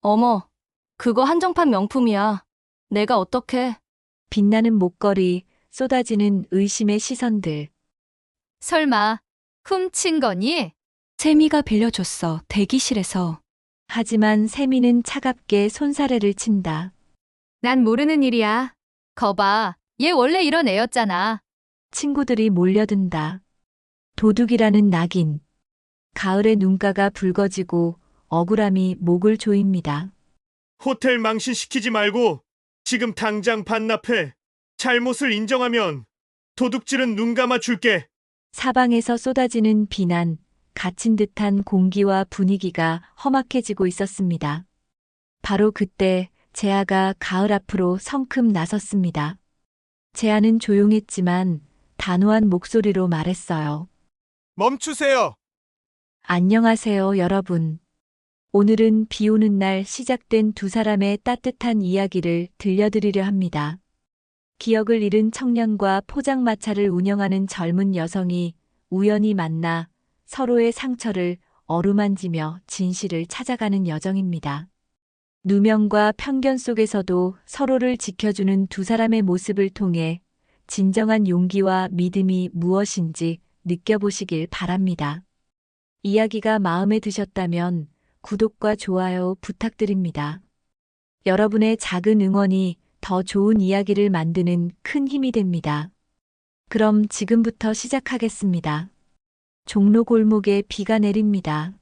어머, 그거 한정판 명품이야. 내가 어떡해. 빛나는 목걸이, 쏟아지는 의심의 시선들. 설마 훔친 거니? 세미가 빌려줬어, 대기실에서. 하지만 세미는 차갑게 손사래를 친다. 난 모르는 일이야. 거봐, 얘 원래 이런 애였잖아. 친구들이 몰려든다. 도둑이라는 낙인. 가을의 눈가가 붉어지고 억울함이 목을 조입니다. 호텔 망신시키지 말고 지금 당장 반납해. 잘못을 인정하면 도둑질은 눈 감아 줄게. 사방에서 쏟아지는 비난, 갇힌 듯한 공기와 분위기가 험악해지고 있었습니다. 바로 그때 재아가 가을 앞으로 성큼 나섰습니다. 재아는 조용했지만 단호한 목소리로 말했어요. 멈추세요. 안녕하세요, 여러분. 오늘은 비 오는 날 시작된 두 사람의 따뜻한 이야기를 들려드리려 합니다. 기억을 잃은 청년과 포장마차를 운영하는 젊은 여성이 우연히 만나 서로의 상처를 어루만지며 진실을 찾아가는 여정입니다. 누명과 편견 속에서도 서로를 지켜주는 두 사람의 모습을 통해 진정한 용기와 믿음이 무엇인지 느껴보시길 바랍니다. 이야기가 마음에 드셨다면 구독과 좋아요 부탁드립니다. 여러분의 작은 응원이 더 좋은 이야기를 만드는 큰 힘이 됩니다. 그럼 지금부터 시작하겠습니다. 종로 골목에 비가 내립니다.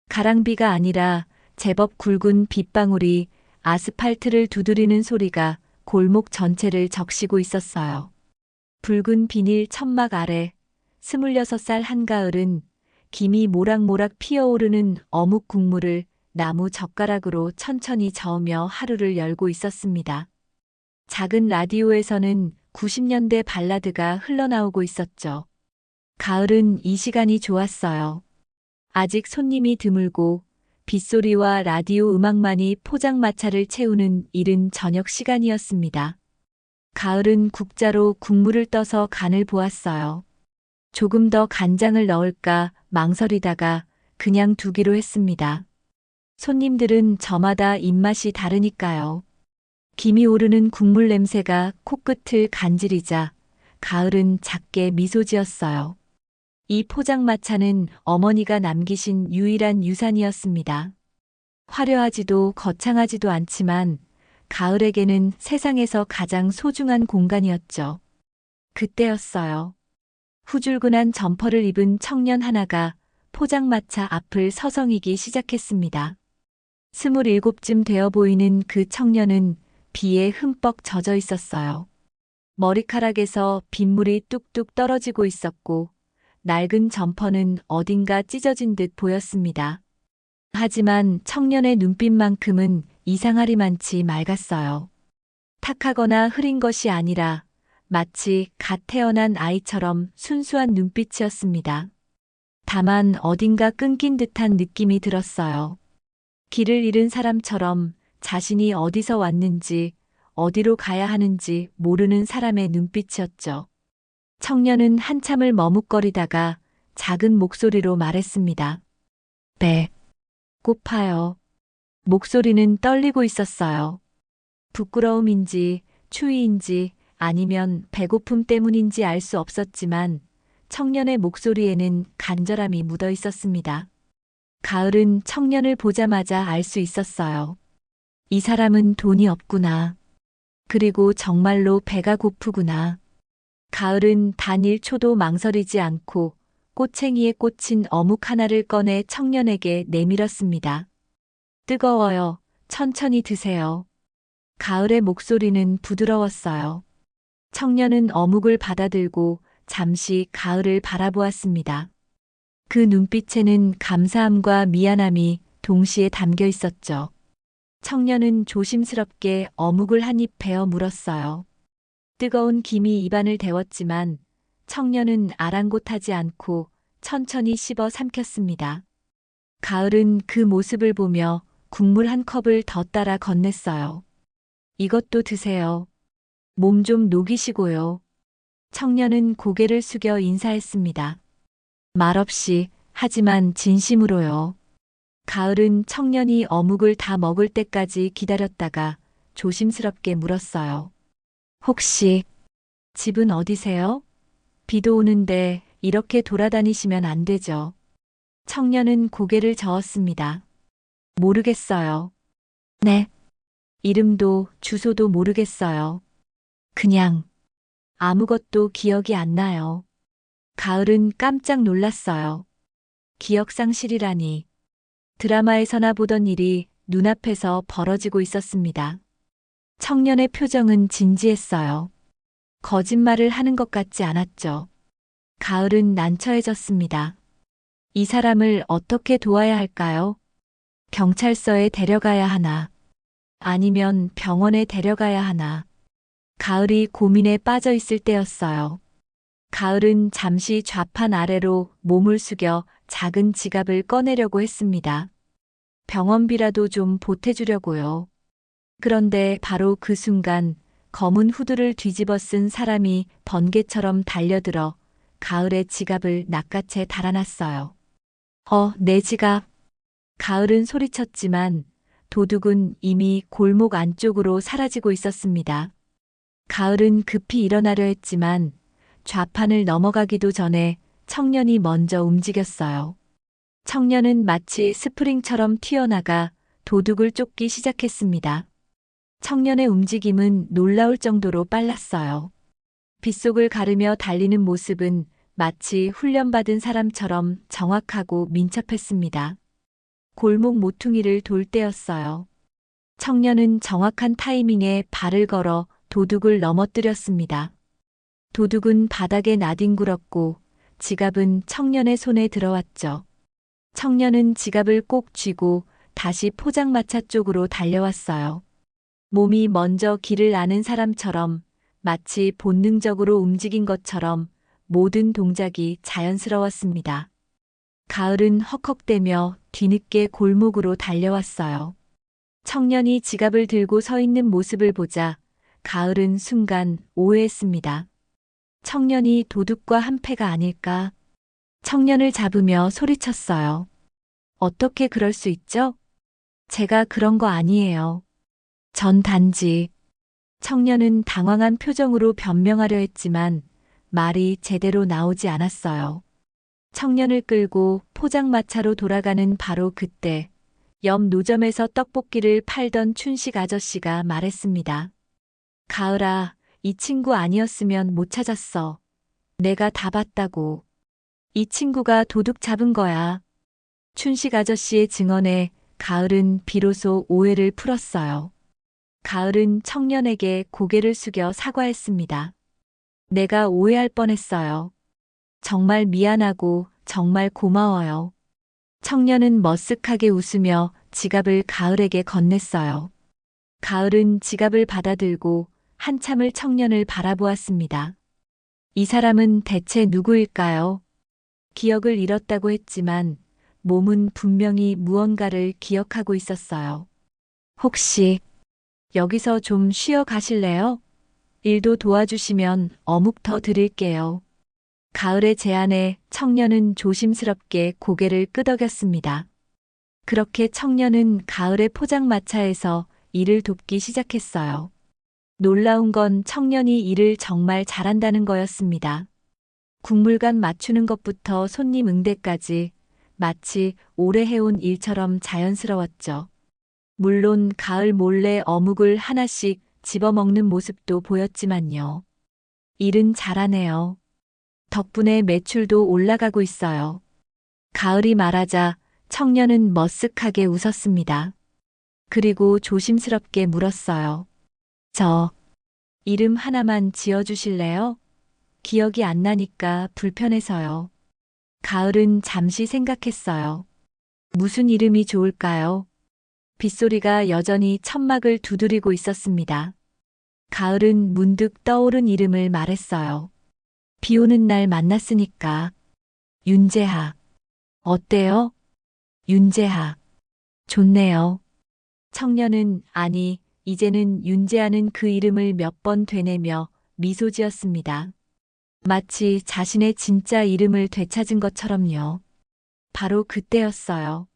가랑비가 아니라 제법 굵은 빗방울이 아스팔트를 두드리는 소리가 골목 전체를 적시고 있었어요. 붉은 비닐 천막 아래 26살 한가을은 김이 모락모락 피어오르는 어묵 국물을 나무 젓가락으로 천천히 저으며 하루를 열고 있었습니다. 작은 라디오에서는 90년대 발라드가 흘러나오고 있었죠. 가을은 이 시간이 좋았어요. 아직 손님이 드물고 빗소리와 라디오 음악만이 포장마차를 채우는 이른 저녁 시간이었습니다. 가을은 국자로 국물을 떠서 간을 보았어요. 조금 더 간장을 넣을까 망설이다가 그냥 두기로 했습니다. 손님들은 저마다 입맛이 다르니까요. 김이 오르는 국물 냄새가 코끝을 간지리자 가을은 작게 미소 지었어요. 이 포장마차는 어머니가 남기신 유일한 유산이었습니다. 화려하지도 거창하지도 않지만 가을에게는 세상에서 가장 소중한 공간이었죠. 그때였어요. 후줄근한 점퍼를 입은 청년 하나가 포장마차 앞을 서성이기 시작했습니다. 27쯤 되어 보이는 그 청년은 비에 흠뻑 젖어 있었어요. 머리카락에서 빗물이 뚝뚝 떨어지고 있었고 낡은 점퍼는 어딘가 찢어진 듯 보였습니다. 하지만 청년의 눈빛만큼은 이상하리만치 맑았어요. 탁하거나 흐린 것이 아니라 마치 갓 태어난 아이처럼 순수한 눈빛이었습니다. 다만 어딘가 끊긴 듯한 느낌이 들었어요. 길을 잃은 사람처럼 자신이 어디서 왔는지, 어디로 가야 하는지 모르는 사람의 눈빛이었죠. 청년은 한참을 머뭇거리다가 작은 목소리로 말했습니다. 배 고파요. 목소리는 떨리고 있었어요. 부끄러움인지 추위인지 아니면 배고픔 때문인지 알 수 없었지만 청년의 목소리에는 간절함이 묻어 있었습니다. 가을은 청년을 보자마자 알 수 있었어요. 이 사람은 돈이 없구나. 그리고 정말로 배가 고프구나. 가을은 단 1초도 망설이지 않고 꼬챙이에 꽂힌 어묵 하나를 꺼내 청년에게 내밀었습니다. 뜨거워요. 천천히 드세요. 가을의 목소리는 부드러웠어요. 청년은 어묵을 받아들고 잠시 가을을 바라보았습니다. 그 눈빛에는 감사함과 미안함이 동시에 담겨 있었죠. 청년은 조심스럽게 어묵을 한 입 베어 물었어요. 뜨거운 김이 입안을 데웠지만 청년은 아랑곳하지 않고 천천히 씹어 삼켰습니다. 가을은 그 모습을 보며 국물 한 컵을 더 따라 건넸어요. 이것도 드세요. 몸 좀 녹이시고요. 청년은 고개를 숙여 인사했습니다. 말없이 하지만 진심으로요. 가을은 청년이 어묵을 다 먹을 때까지 기다렸다가 조심스럽게 물었어요. 혹시 집은 어디세요? 비도 오는데 이렇게 돌아다니시면 안 되죠. 청년은 고개를 저었습니다. 모르겠어요. 네. 이름도 주소도 모르겠어요. 그냥 아무것도 기억이 안 나요. 가을은 깜짝 놀랐어요. 기억상실이라니. 드라마에서나 보던 일이 눈앞에서 벌어지고 있었습니다. 청년의 표정은 진지했어요. 거짓말을 하는 것 같지 않았죠. 가을은 난처해졌습니다. 이 사람을 어떻게 도와야 할까요? 경찰서에 데려가야 하나? 아니면 병원에 데려가야 하나? 가을이 고민에 빠져 있을 때였어요. 가을은 잠시 좌판 아래로 몸을 숙여 작은 지갑을 꺼내려고 했습니다. 병원비라도 좀 보태주려고요. 그런데 바로 그 순간 검은 후드를 뒤집어 쓴 사람이 번개처럼 달려들어 가을의 지갑을 낚아채 달아났어요. 내 지갑. 가을은 소리쳤지만 도둑은 이미 골목 안쪽으로 사라지고 있었습니다. 가을은 급히 일어나려 했지만 좌판을 넘어가기도 전에 청년이 먼저 움직였어요. 청년은 마치 스프링처럼 튀어나가 도둑을 쫓기 시작했습니다. 청년의 움직임은 놀라울 정도로 빨랐어요. 빗속을 가르며 달리는 모습은 마치 훈련받은 사람처럼 정확하고 민첩했습니다. 골목 모퉁이를 돌 때였어요. 청년은 정확한 타이밍에 발을 걸어 도둑을 넘어뜨렸습니다. 도둑은 바닥에 나뒹굴었고 지갑은 청년의 손에 들어왔죠. 청년은 지갑을 꼭 쥐고 다시 포장마차 쪽으로 달려왔어요. 몸이 먼저 길을 아는 사람처럼 마치 본능적으로 움직인 것처럼 모든 동작이 자연스러웠습니다. 가을은 헉헉대며 뒤늦게 골목으로 달려왔어요. 청년이 지갑을 들고 서 있는 모습을 보자 가을은 순간 오해했습니다. 청년이 도둑과 한패가 아닐까? 청년을 잡으며 소리쳤어요. 어떻게 그럴 수 있죠? 제가 그런 거 아니에요. 전 단지. 청년은 당황한 표정으로 변명하려 했지만 말이 제대로 나오지 않았어요. 청년을 끌고 포장마차로 돌아가는 바로 그때 옆 노점에서 떡볶이를 팔던 춘식 아저씨가 말했습니다. 가을아, 이 친구 아니었으면 못 찾았어. 내가 다 봤다고. 이 친구가 도둑 잡은 거야. 춘식 아저씨의 증언에 가을은 비로소 오해를 풀었어요. 가을은 청년에게 고개를 숙여 사과했습니다. 내가 오해할 뻔했어요. 정말 미안하고 정말 고마워요. 청년은 머쓱하게 웃으며 지갑을 가을에게 건넸어요. 가을은 지갑을 받아들고 한참을 청년을 바라보았습니다. 이 사람은 대체 누구일까요? 기억을 잃었다고 했지만 몸은 분명히 무언가를 기억하고 있었어요. 혹시 여기서 좀 쉬어 가실래요? 일도 도와주시면 어묵 더 드릴게요. 가을의 제안에 청년은 조심스럽게 고개를 끄덕였습니다. 그렇게 청년은 가을의 포장마차에서 일을 돕기 시작했어요. 놀라운 건 청년이 일을 정말 잘한다는 거였습니다. 국물간 맞추는 것부터 손님 응대까지 마치 오래 해온 일처럼 자연스러웠죠. 물론 가을 몰래 어묵을 하나씩 집어먹는 모습도 보였지만요. 일은 잘하네요. 덕분에 매출도 올라가고 있어요. 가을이 말하자 청년은 머쓱하게 웃었습니다. 그리고 조심스럽게 물었어요. 저 이름 하나만 지어주실래요? 기억이 안 나니까 불편해서요. 가을은 잠시 생각했어요. 무슨 이름이 좋을까요? 빗소리가 여전히 천막을 두드리고 있었습니다. 가을은 문득 떠오른 이름을 말했어요. 비 오는 날 만났으니까. 윤재하. 어때요? 윤재하. 좋네요. 청년은 아니, 이제는 윤재하는 그 이름을 몇 번 되뇌며 미소 지었습니다. 마치 자신의 진짜 이름을 되찾은 것처럼요. 바로 그때였어요.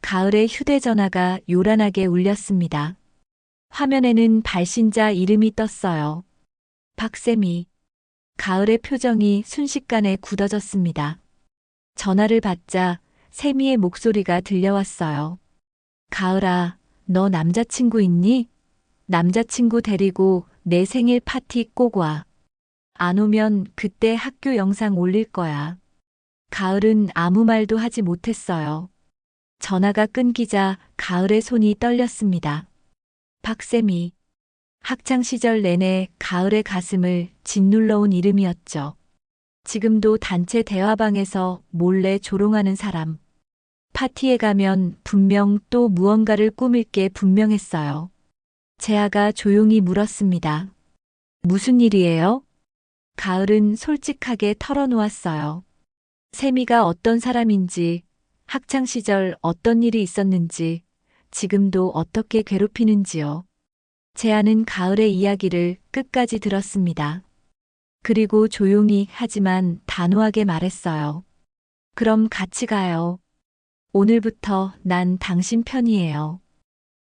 가을의 휴대전화가 요란하게 울렸습니다. 화면에는 발신자 이름이 떴어요. 박세미. 가을의 표정이 순식간에 굳어졌습니다. 전화를 받자 세미의 목소리가 들려왔어요. 가을아, 너 남자친구 있니? 남자친구 데리고 내 생일 파티 꼭 와. 안 오면 그때 학교 영상 올릴 거야. 가을은 아무 말도 하지 못했어요. 전화가 끊기자 가을의 손이 떨렸습니다. 박세미. 학창 시절 내내 가을의 가슴을 짓눌러온 이름이었죠. 지금도 단체 대화방에서 몰래 조롱하는 사람. 파티에 가면 분명 또 무언가를 꾸밀 게 분명했어요. 재아가 조용히 물었습니다. 무슨 일이에요? 가을은 솔직하게 털어놓았어요. 세미가 어떤 사람인지, 학창 시절 어떤 일이 있었는지, 지금도 어떻게 괴롭히는지요. 재아는 가을의 이야기를 끝까지 들었습니다. 그리고 조용히 하지만 단호하게 말했어요. 그럼 같이 가요. 오늘부터 난 당신 편이에요.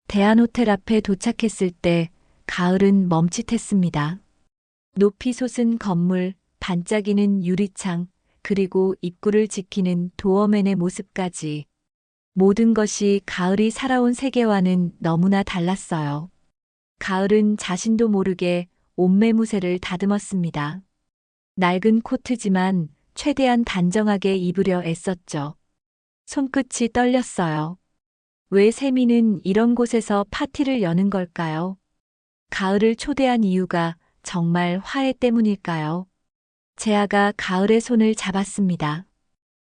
대한호텔 앞에 도착했을 때 가을은 멈칫했습니다. 높이 솟은 건물, 반짝이는 유리창, 그리고 입구를 지키는 도어맨의 모습까지. 모든 것이 가을이 살아온 세계와는 너무나 달랐어요. 가을은 자신도 모르게 옷매무새를 다듬었습니다. 낡은 코트지만 최대한 단정하게 입으려 애썼죠. 손끝이 떨렸어요. 왜 세미는 이런 곳에서 파티를 여는 걸까요? 가을을 초대한 이유가 정말 화해 때문일까요? 재아가 가을의 손을 잡았습니다.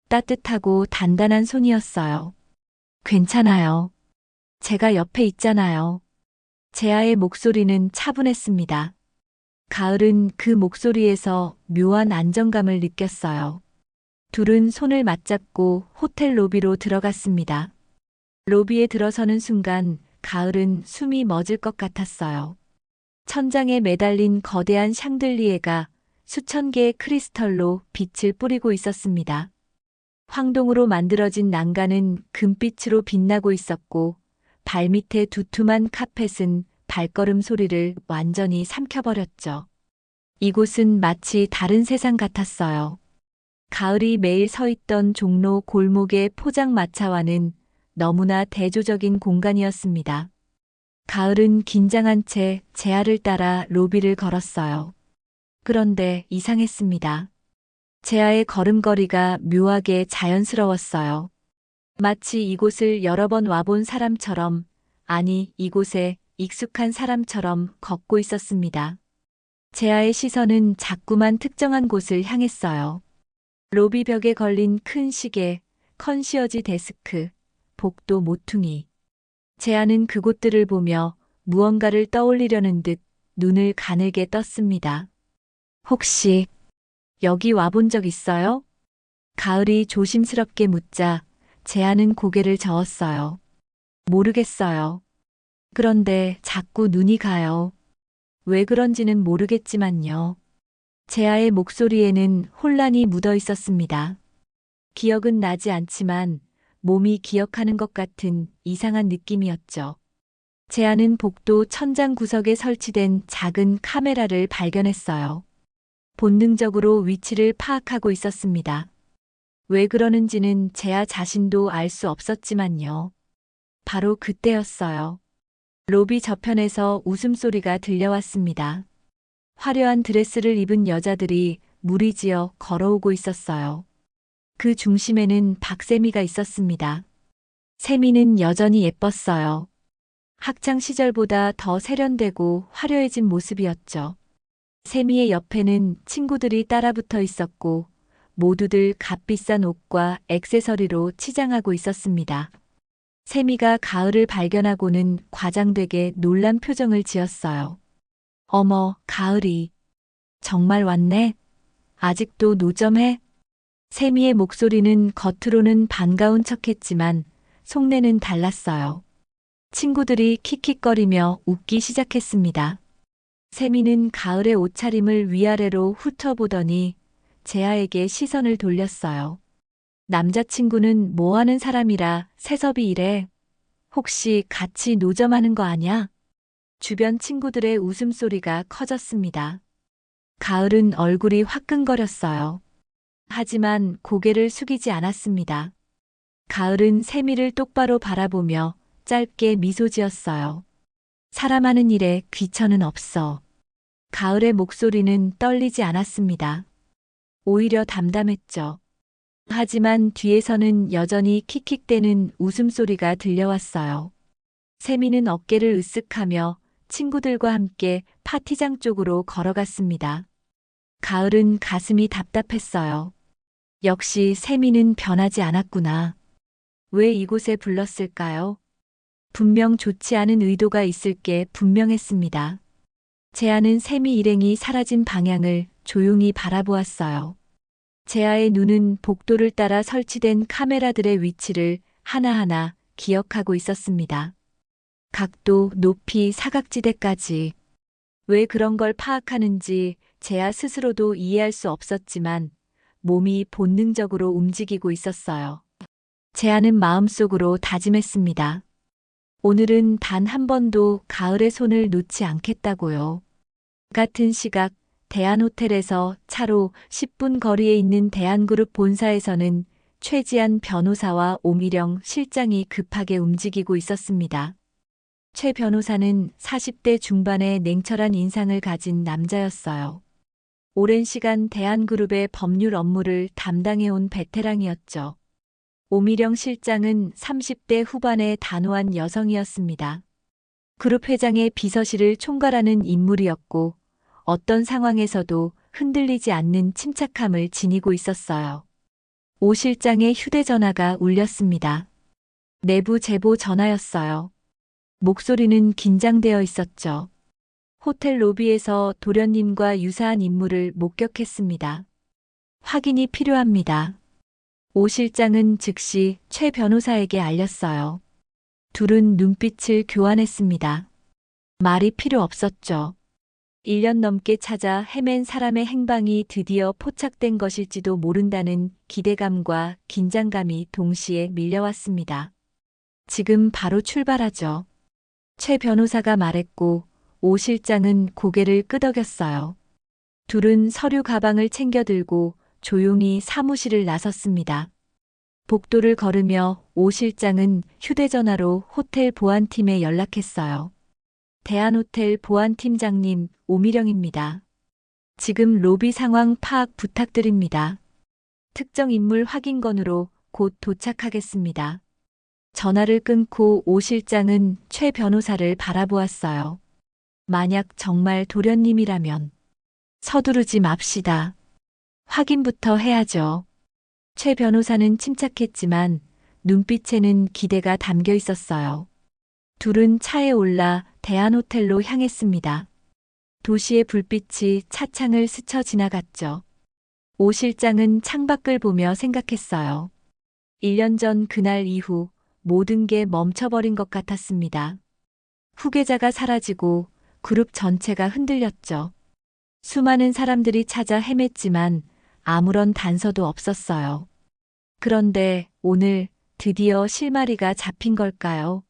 따뜻하고 단단한 손이었어요. 괜찮아요. 제가 옆에 있잖아요. 재아의 목소리는 차분했습니다. 가을은 그 목소리에서 묘한 안정감을 느꼈어요. 둘은 손을 맞잡고 호텔 로비로 들어갔습니다. 로비에 들어서는 순간 가을은 숨이 멎을 것 같았어요. 천장에 매달린 거대한 샹들리에가 수천 개의 크리스털로 빛을 뿌리고 있었습니다. 황동으로 만들어진 난간은 금빛으로 빛나고 있었고 발밑에 두툼한 카펫은 발걸음 소리를 완전히 삼켜버렸죠. 이곳은 마치 다른 세상 같았어요. 가을이 매일 서 있던 종로 골목의 포장마차와는 너무나 대조적인 공간이었습니다. 가을은 긴장한 채 재아를 따라 로비를 걸었어요. 그런데 이상했습니다. 재아의 걸음걸이가 묘하게 자연스러웠어요. 마치 이곳을 여러 번 와본 사람처럼, 아니, 이곳에 익숙한 사람처럼 걷고 있었습니다. 재아의 시선은 자꾸만 특정한 곳을 향했어요. 로비 벽에 걸린 큰 시계, 컨시어지 데스크, 복도 모퉁이. 재아는 그곳들을 보며 무언가를 떠올리려는 듯 눈을 가늘게 떴습니다. 혹시 여기 와본 적 있어요? 가을이 조심스럽게 묻자 재아는 고개를 저었어요. 모르겠어요. 그런데 자꾸 눈이 가요. 왜 그런지는 모르겠지만요. 재아의 목소리에는 혼란이 묻어 있었습니다. 기억은 나지 않지만 몸이 기억하는 것 같은 이상한 느낌이었죠. 재아는 복도 천장 구석에 설치된 작은 카메라를 발견했어요. 본능적으로 위치를 파악하고 있었습니다. 왜 그러는지는 재아 자신도 알 수 없었지만요. 바로 그때였어요. 로비 저편에서 웃음소리가 들려왔습니다. 화려한 드레스를 입은 여자들이 무리지어 걸어오고 있었어요. 그 중심에는 박세미가 있었습니다. 세미는 여전히 예뻤어요. 학창 시절보다 더 세련되고 화려해진 모습이었죠. 세미의 옆에는 친구들이 따라붙어 있었고 모두들 값비싼 옷과 액세서리로 치장하고 있었습니다. 세미가 가을을 발견하고는 과장되게 놀란 표정을 지었어요. 어머, 가을이. 정말 왔네? 아직도 노점해? 세미의 목소리는 겉으로는 반가운 척했지만 속내는 달랐어요. 친구들이 킥킥거리며 웃기 시작했습니다. 세미는 가을의 옷차림을 위아래로 훑어보더니 재아에게 시선을 돌렸어요. 남자친구는 뭐 하는 사람이라 세섭이 이래. 혹시 같이 노점하는 거 아냐? 주변 친구들의 웃음소리가 커졌습니다. 가을은 얼굴이 화끈거렸어요. 하지만 고개를 숙이지 않았습니다. 가을은 세미를 똑바로 바라보며 짧게 미소 지었어요. 사람 하는 일에 귀천은 없어. 가을의 목소리는 떨리지 않았습니다. 오히려 담담했죠. 하지만 뒤에서는 여전히 킥킥대는 웃음소리가 들려왔어요. 세미는 어깨를 으쓱하며 친구들과 함께 파티장 쪽으로 걸어갔습니다. 가을은 가슴이 답답했어요. 역시 세미는 변하지 않았구나. 왜 이곳에 불렀을까요? 분명 좋지 않은 의도가 있을 게 분명했습니다. 재하는 세미 일행이 사라진 방향을 조용히 바라보았어요. 재하의 눈은 복도를 따라 설치된 카메라들의 위치를 하나하나 기억하고 있었습니다. 각도, 높이, 사각지대까지. 왜 그런 걸 파악하는지 재하 스스로도 이해할 수 없었지만 몸이 본능적으로 움직이고 있었어요. 재하는 마음속으로 다짐했습니다. 오늘은 단 한 번도 가을의 손을 놓지 않겠다고요. 같은 시각 대한호텔에서 차로 10분 거리에 있는 대한그룹 본사에서는 최지한 변호사와 오미령 실장이 급하게 움직이고 있었습니다. 최 변호사는 40대 중반의 냉철한 인상을 가진 남자였어요. 오랜 시간 대한그룹의 법률 업무를 담당해온 베테랑이었죠. 오미령 실장은 30대 후반의 단호한 여성이었습니다. 그룹 회장의 비서실을 총괄하는 인물이었고 어떤 상황에서도 흔들리지 않는 침착함을 지니고 있었어요. 오 실장의 휴대전화가 울렸습니다. 내부 제보 전화였어요. 목소리는 긴장되어 있었죠. 호텔 로비에서 도련님과 유사한 인물을 목격했습니다. 확인이 필요합니다. 오 실장은 즉시 최 변호사에게 알렸어요. 둘은 눈빛을 교환했습니다. 말이 필요 없었죠. 1년 넘게 찾아 헤맨 사람의 행방이 드디어 포착된 것일지도 모른다는 기대감과 긴장감이 동시에 밀려왔습니다. 지금 바로 출발하죠. 최 변호사가 말했고 오 실장은 고개를 끄덕였어요. 둘은 서류 가방을 챙겨 들고 조용히 사무실을 나섰습니다. 복도를 걸으며 오 실장은 휴대전화로 호텔 보안팀에 연락했어요. 대한호텔 보안팀장님 오미령입니다. 지금 로비 상황 파악 부탁드립니다. 특정 인물 확인 건으로 곧 도착하겠습니다. 전화를 끊고 오 실장은 최 변호사를 바라보았어요. 만약 정말 도련님이라면 서두르지 맙시다. 확인부터 해야죠. 최 변호사는 침착했지만 눈빛에는 기대가 담겨 있었어요. 둘은 차에 올라 대한호텔로 향했습니다. 도시의 불빛이 차창을 스쳐 지나갔죠. 오 실장은 창밖을 보며 생각했어요. 1년 전 그날 이후 모든 게 멈춰버린 것 같았습니다. 후계자가 사라지고 그룹 전체가 흔들렸죠. 수많은 사람들이 찾아 헤맸지만 아무런 단서도 없었어요. 그런데 오늘 드디어 실마리가 잡힌 걸까요?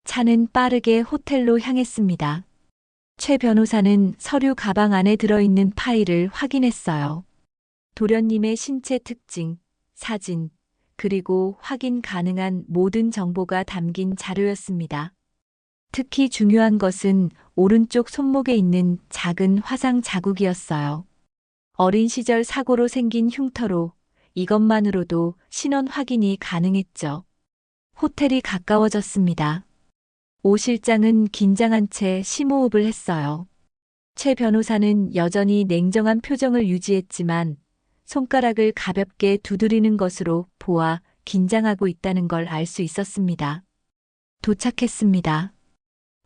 차는 빠르게 호텔로 향했습니다. 최 변호사는 서류 가방 안에 들어있는 파일을 확인했어요. 도련님의 신체 특징, 사진, 그리고 확인 가능한 모든 정보가 담긴 자료였습니다. 특히 중요한 것은 오른쪽 손목에 있는 작은 화상 자국이었어요. 어린 시절 사고로 생긴 흉터로 이것만으로도 신원 확인이 가능했죠. 호텔이 가까워졌습니다. 오 실장은 긴장한 채 심호흡을 했어요. 최 변호사는 여전히 냉정한 표정을 유지했지만 손가락을 가볍게 두드리는 것으로 보아 긴장하고 있다는 걸 알 수 있었습니다. 도착했습니다.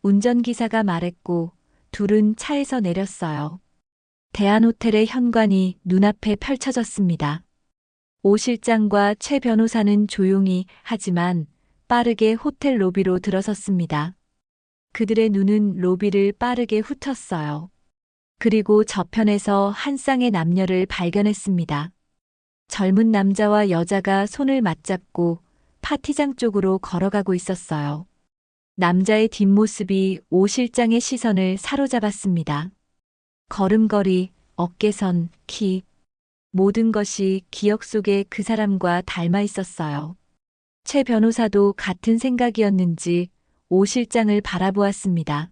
운전기사가 말했고 둘은 차에서 내렸어요. 대한호텔의 현관이 눈앞에 펼쳐졌습니다. 오 실장과 최 변호사는 조용히 하지만 빠르게 호텔 로비로 들어섰습니다. 그들의 눈은 로비를 빠르게 훑었어요. 그리고 저편에서 한 쌍의 남녀를 발견했습니다. 젊은 남자와 여자가 손을 맞잡고 파티장 쪽으로 걸어가고 있었어요. 남자의 뒷모습이 오 실장의 시선을 사로잡았습니다. 걸음걸이, 어깨선, 키, 모든 것이 기억 속에 그 사람과 닮아 있었어요. 최 변호사도 같은 생각이었는지 오 실장을 바라보았습니다.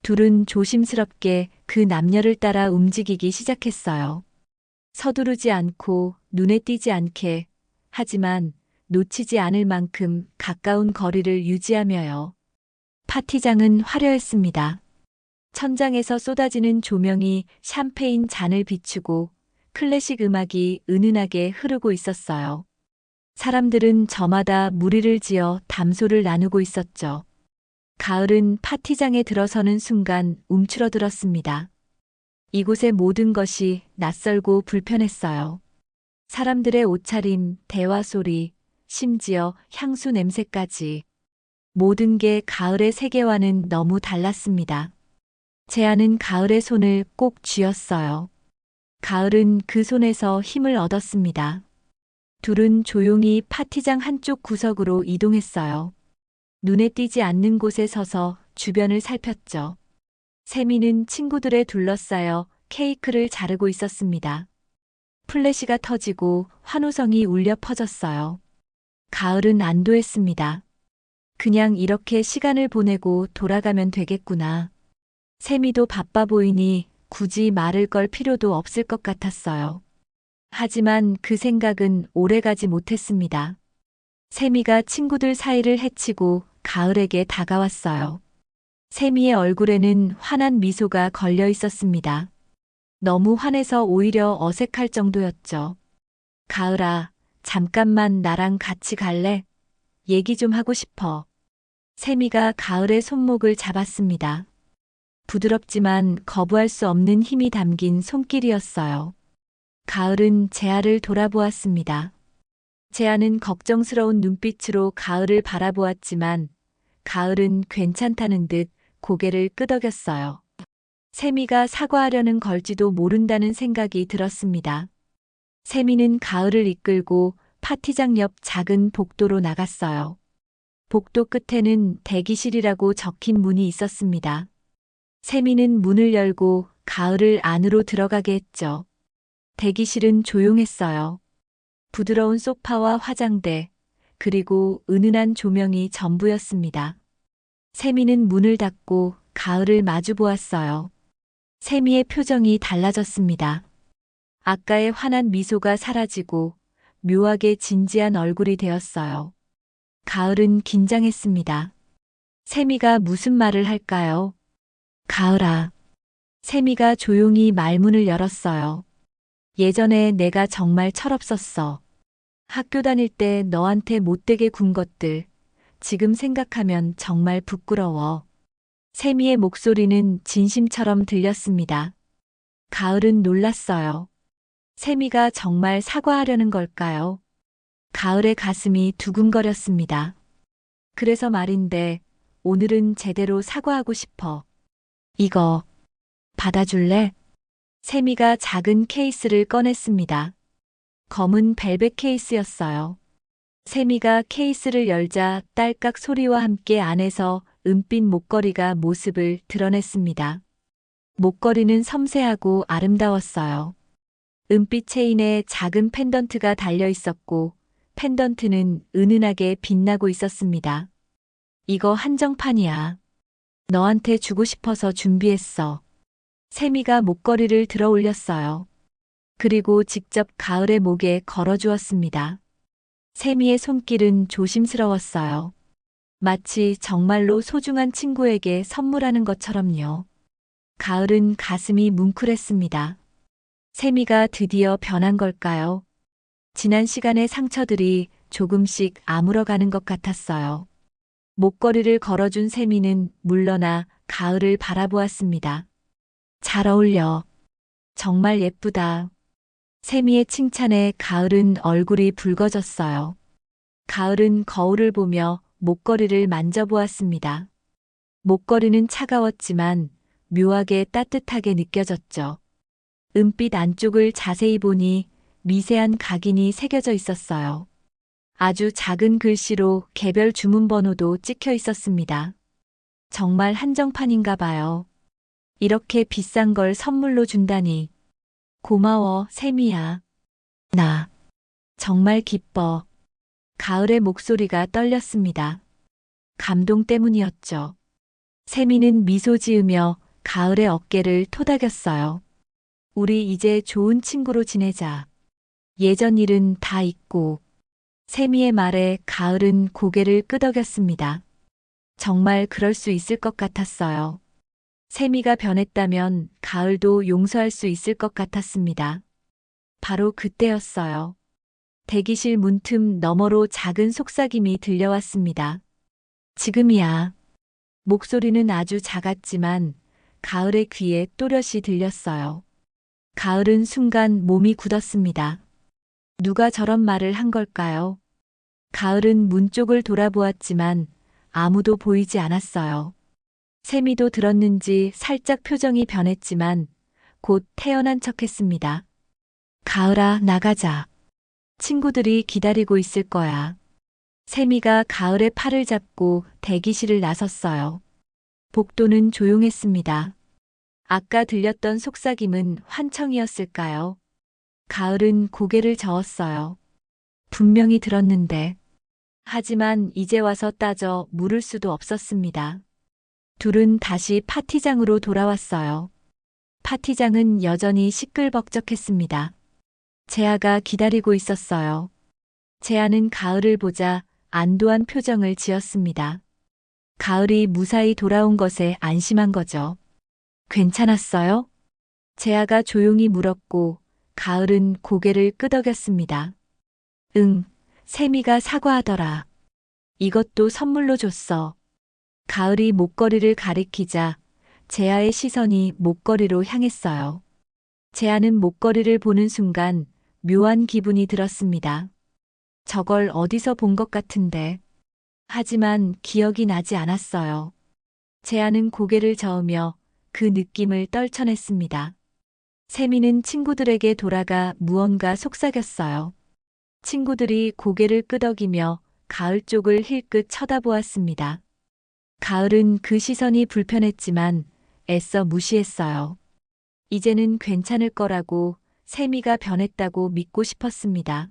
둘은 조심스럽게 그 남녀를 따라 움직이기 시작했어요. 서두르지 않고 눈에 띄지 않게, 하지만 놓치지 않을 만큼 가까운 거리를 유지하며요. 파티장은 화려했습니다. 천장에서 쏟아지는 조명이 샴페인 잔을 비추고 클래식 음악이 은은하게 흐르고 있었어요. 사람들은 저마다 무리를 지어 담소를 나누고 있었죠. 가을은 파티장에 들어서는 순간 움츠러들었습니다. 이곳의 모든 것이 낯설고 불편했어요. 사람들의 옷차림, 대화 소리, 심지어 향수 냄새까지. 모든 게 가을의 세계와는 너무 달랐습니다. 제아는 가을의 손을 꼭 쥐었어요. 가을은 그 손에서 힘을 얻었습니다. 둘은 조용히 파티장 한쪽 구석으로 이동했어요. 눈에 띄지 않는 곳에 서서 주변을 살폈죠. 세미는 친구들에 둘러싸여 케이크를 자르고 있었습니다. 플래시가 터지고 환호성이 울려 퍼졌어요. 가을은 안도했습니다. 그냥 이렇게 시간을 보내고 돌아가면 되겠구나. 세미도 바빠 보이니 굳이 말을 걸 필요도 없을 것 같았어요. 하지만 그 생각은 오래가지 못했습니다. 세미가 친구들 사이를 헤치고 가을에게 다가왔어요. 세미의 얼굴에는 환한 미소가 걸려 있었습니다. 너무 환해서 오히려 어색할 정도였죠. 가을아, 잠깐만 나랑 같이 갈래? 얘기 좀 하고 싶어. 세미가 가을의 손목을 잡았습니다. 부드럽지만 거부할 수 없는 힘이 담긴 손길이었어요. 가을은 재아를 돌아보았습니다. 재아는 걱정스러운 눈빛으로 가을을 바라보았지만 가을은 괜찮다는 듯 고개를 끄덕였어요. 세미가 사과하려는 걸지도 모른다는 생각이 들었습니다. 세미는 가을을 이끌고 파티장 옆 작은 복도로 나갔어요. 복도 끝에는 대기실이라고 적힌 문이 있었습니다. 세미는 문을 열고 가을을 안으로 들어가게 했죠. 대기실은 조용했어요. 부드러운 소파와 화장대, 그리고 은은한 조명이 전부였습니다. 세미는 문을 닫고 가을을 마주 보았어요. 세미의 표정이 달라졌습니다. 아까의 환한 미소가 사라지고 묘하게 진지한 얼굴이 되었어요. 가을은 긴장했습니다. 세미가 무슨 말을 할까요? 가을아. 세미가 조용히 말문을 열었어요. 예전에 내가 정말 철없었어. 학교 다닐 때 너한테 못되게 군 것들, 지금 생각하면 정말 부끄러워. 세미의 목소리는 진심처럼 들렸습니다. 가을은 놀랐어요. 세미가 정말 사과하려는 걸까요? 가을의 가슴이 두근거렸습니다. 그래서 말인데, 오늘은 제대로 사과하고 싶어. 이거, 받아줄래? 세미가 작은 케이스를 꺼냈습니다. 검은 벨벳 케이스였어요. 세미가 케이스를 열자 딸깍 소리와 함께 안에서 은빛 목걸이가 모습을 드러냈습니다. 목걸이는 섬세하고 아름다웠어요. 은빛 체인에 작은 펜던트가 달려 있었고, 펜던트는 은은하게 빛나고 있었습니다. 이거 한정판이야. 너한테 주고 싶어서 준비했어. 세미가 목걸이를 들어 올렸어요. 그리고 직접 가을의 목에 걸어주었습니다. 세미의 손길은 조심스러웠어요. 마치 정말로 소중한 친구에게 선물하는 것처럼요. 가을은 가슴이 뭉클했습니다. 세미가 드디어 변한 걸까요? 지난 시간의 상처들이 조금씩 아물어가는 것 같았어요. 목걸이를 걸어준 세미는 물러나 가을을 바라보았습니다. 잘 어울려. 정말 예쁘다. 세미의 칭찬에 가을은 얼굴이 붉어졌어요. 가을은 거울을 보며 목걸이를 만져보았습니다. 목걸이는 차가웠지만 묘하게 따뜻하게 느껴졌죠. 은빛 안쪽을 자세히 보니 미세한 각인이 새겨져 있었어요. 아주 작은 글씨로 개별 주문번호도 찍혀 있었습니다. 정말 한정판인가 봐요. 이렇게 비싼 걸 선물로 준다니. 고마워, 세미야. 나 정말 기뻐. 가을의 목소리가 떨렸습니다. 감동 때문이었죠. 세미는 미소 지으며 가을의 어깨를 토닥였어요. 우리 이제 좋은 친구로 지내자. 예전 일은 다 잊고. 세미의 말에 가을은 고개를 끄덕였습니다. 정말 그럴 수 있을 것 같았어요. 세미가 변했다면 가을도 용서할 수 있을 것 같았습니다. 바로 그때였어요. 대기실 문틈 너머로 작은 속삭임이 들려왔습니다. 지금이야. 목소리는 아주 작았지만 가을의 귀에 또렷이 들렸어요. 가을은 순간 몸이 굳었습니다. 누가 저런 말을 한 걸까요? 가을은 문 쪽을 돌아보았지만 아무도 보이지 않았어요. 세미도 들었는지 살짝 표정이 변했지만 곧 태연한 척했습니다. 가을아, 나가자. 친구들이 기다리고 있을 거야. 세미가 가을의 팔을 잡고 대기실을 나섰어요. 복도는 조용했습니다. 아까 들렸던 속삭임은 환청이었을까요? 가을은 고개를 저었어요. 분명히 들었는데. 하지만 이제 와서 따져 물을 수도 없었습니다. 둘은 다시 파티장으로 돌아왔어요. 파티장은 여전히 시끌벅적했습니다. 재아가 기다리고 있었어요. 재아는 가을을 보자 안도한 표정을 지었습니다. 가을이 무사히 돌아온 것에 안심한 거죠. 괜찮았어요? 재아가 조용히 물었고 가을은 고개를 끄덕였습니다. 응, 세미가 사과하더라. 이것도 선물로 줬어. 가을이 목걸이를 가리키자 재아의 시선이 목걸이로 향했어요. 재아는 목걸이를 보는 순간 묘한 기분이 들었습니다. 저걸 어디서 본 것 같은데. 하지만 기억이 나지 않았어요. 재아는 고개를 저으며 그 느낌을 떨쳐냈습니다. 세미는 친구들에게 돌아가 무언가 속삭였어요. 친구들이 고개를 끄덕이며 가을 쪽을 힐끗 쳐다보았습니다. 가을은 그 시선이 불편했지만 애써 무시했어요. 이제는 괜찮을 거라고 세미가 변했다고 믿고 싶었습니다.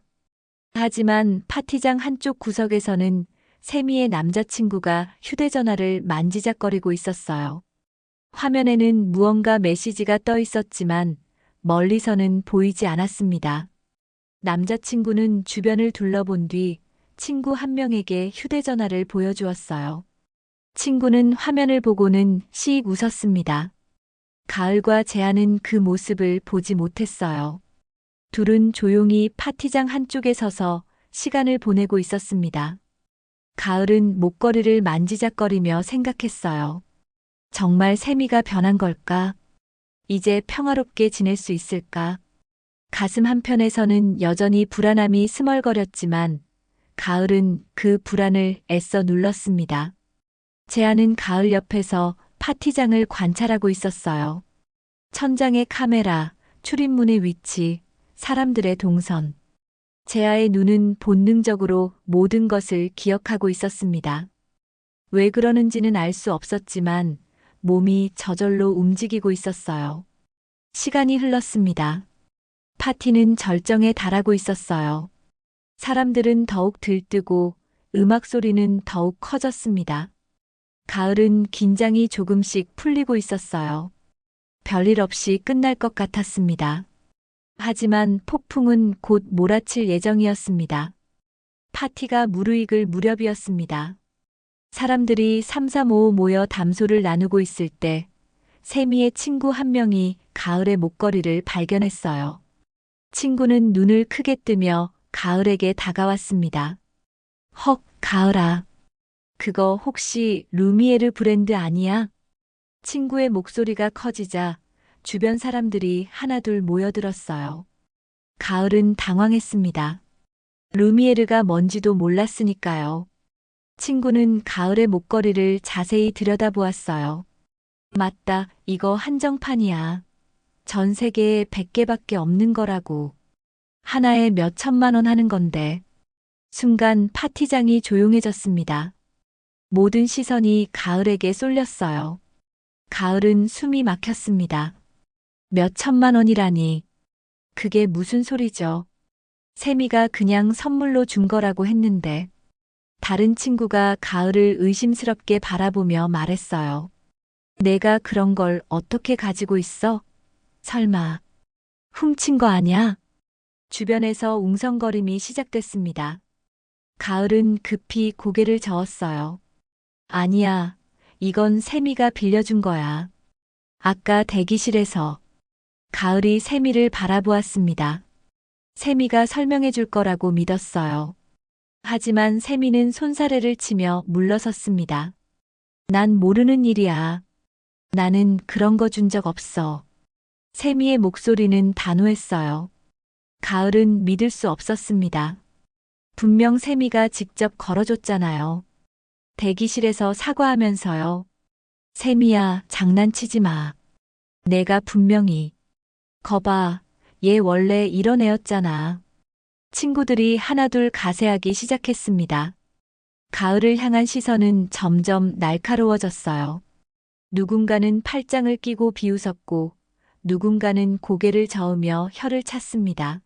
하지만 파티장 한쪽 구석에서는 세미의 남자친구가 휴대전화를 만지작거리고 있었어요. 화면에는 무언가 메시지가 떠 있었지만 멀리서는 보이지 않았습니다. 남자친구는 주변을 둘러본 뒤 친구 한 명에게 휴대전화를 보여주었어요. 친구는 화면을 보고는 씩 웃었습니다. 가을과 재아는 그 모습을 보지 못했어요. 둘은 조용히 파티장 한쪽에 서서 시간을 보내고 있었습니다. 가을은 목걸이를 만지작거리며 생각했어요. 정말 세미가 변한 걸까? 이제 평화롭게 지낼 수 있을까? 가슴 한편에서는 여전히 불안함이 스멀거렸지만 가을은 그 불안을 애써 눌렀습니다. 재아는 가을 옆에서 파티장을 관찰하고 있었어요. 천장의 카메라, 출입문의 위치, 사람들의 동선. 재아의 눈은 본능적으로 모든 것을 기억하고 있었습니다. 왜 그러는지는 알 수 없었지만 몸이 저절로 움직이고 있었어요. 시간이 흘렀습니다. 파티는 절정에 달하고 있었어요. 사람들은 더욱 들뜨고 음악 소리는 더욱 커졌습니다. 가을은 긴장이 조금씩 풀리고 있었어요. 별일 없이 끝날 것 같았습니다. 하지만 폭풍은 곧 몰아칠 예정이었습니다. 파티가 무르익을 무렵이었습니다. 사람들이 삼삼오오 모여 담소를 나누고 있을 때 세미의 친구 한 명이 가을의 목걸이를 발견했어요. 친구는 눈을 크게 뜨며 가을에게 다가왔습니다. 헉, 가을아. 그거 혹시 루미에르 브랜드 아니야? 친구의 목소리가 커지자 주변 사람들이 하나둘 모여들었어요. 가을은 당황했습니다. 루미에르가 뭔지도 몰랐으니까요. 친구는 가을의 목걸이를 자세히 들여다보았어요. 맞다, 이거 한정판이야. 전 세계에 100개밖에 없는 거라고. 하나에 몇 천만 원 하는 건데. 순간 파티장이 조용해졌습니다. 모든 시선이 가을에게 쏠렸어요. 가을은 숨이 막혔습니다. 몇 천만 원이라니. 그게 무슨 소리죠? 세미가 그냥 선물로 준 거라고 했는데. 다른 친구가 가을을 의심스럽게 바라보며 말했어요. 내가 그런 걸 어떻게 가지고 있어? 설마 훔친 거 아냐? 주변에서 웅성거림이 시작됐습니다. 가을은 급히 고개를 저었어요. 아니야, 이건 세미가 빌려준 거야. 아까 대기실에서. 가을이 세미를 바라보았습니다. 세미가 설명해 줄 거라고 믿었어요. 하지만 세미는 손사래를 치며 물러섰습니다. 난 모르는 일이야. 나는 그런 거 준 적 없어. 세미의 목소리는 단호했어요. 가을은 믿을 수 없었습니다. 분명 세미가 직접 걸어줬잖아요. 대기실에서 사과하면서요. 세미야, 장난치지 마. 내가 분명히. 거봐, 얘 원래 이런 애였잖아. 친구들이 하나둘 가세하기 시작했습니다. 가을을 향한 시선은 점점 날카로워졌어요. 누군가는 팔짱을 끼고 비웃었고, 누군가는 고개를 저으며 혀를 찼습니다.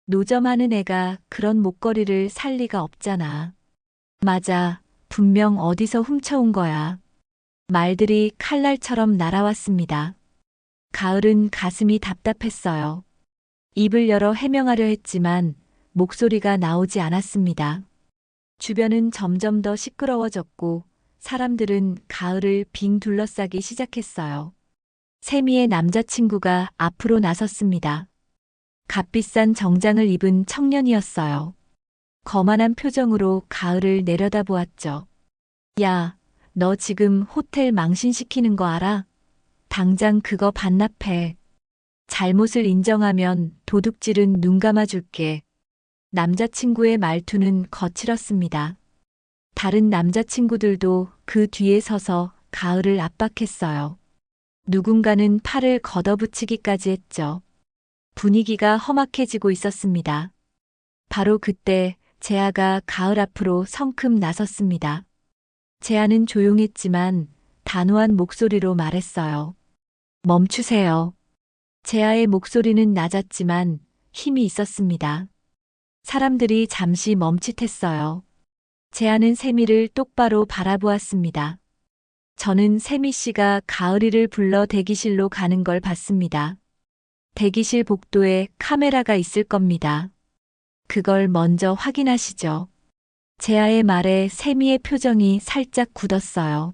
노점하는 애가 그런 목걸이를 살 리가 없잖아. 맞아, 분명 어디서 훔쳐온 거야. 말들이 칼날처럼 날아왔습니다. 가을은 가슴이 답답했어요. 입을 열어 해명하려 했지만 목소리가 나오지 않았습니다. 주변은 점점 더 시끄러워졌고 사람들은 가을을 빙 둘러싸기 시작했어요. 세미의 남자친구가 앞으로 나섰습니다. 값비싼 정장을 입은 청년이었어요. 거만한 표정으로 가을을 내려다보았죠. 야, 너 지금 호텔 망신시키는 거 알아? 당장 그거 반납해. 잘못을 인정하면 도둑질은 눈 감아줄게. 남자친구의 말투는 거칠었습니다. 다른 남자친구들도 그 뒤에 서서 가을을 압박했어요. 누군가는 팔을 걷어붙이기까지 했죠. 분위기가 험악해지고 있었습니다. 바로 그때 재아가 가을 앞으로 성큼 나섰습니다. 재아는 조용했지만 단호한 목소리로 말했어요. 멈추세요. 재아의 목소리는 낮았지만 힘이 있었습니다. 사람들이 잠시 멈칫했어요. 재아는 세미를 똑바로 바라보았습니다. 저는 세미 씨가 가을이를 불러 대기실로 가는 걸 봤습니다. 대기실 복도에 카메라가 있을 겁니다. 그걸 먼저 확인하시죠. 재아의 말에 세미의 표정이 살짝 굳었어요.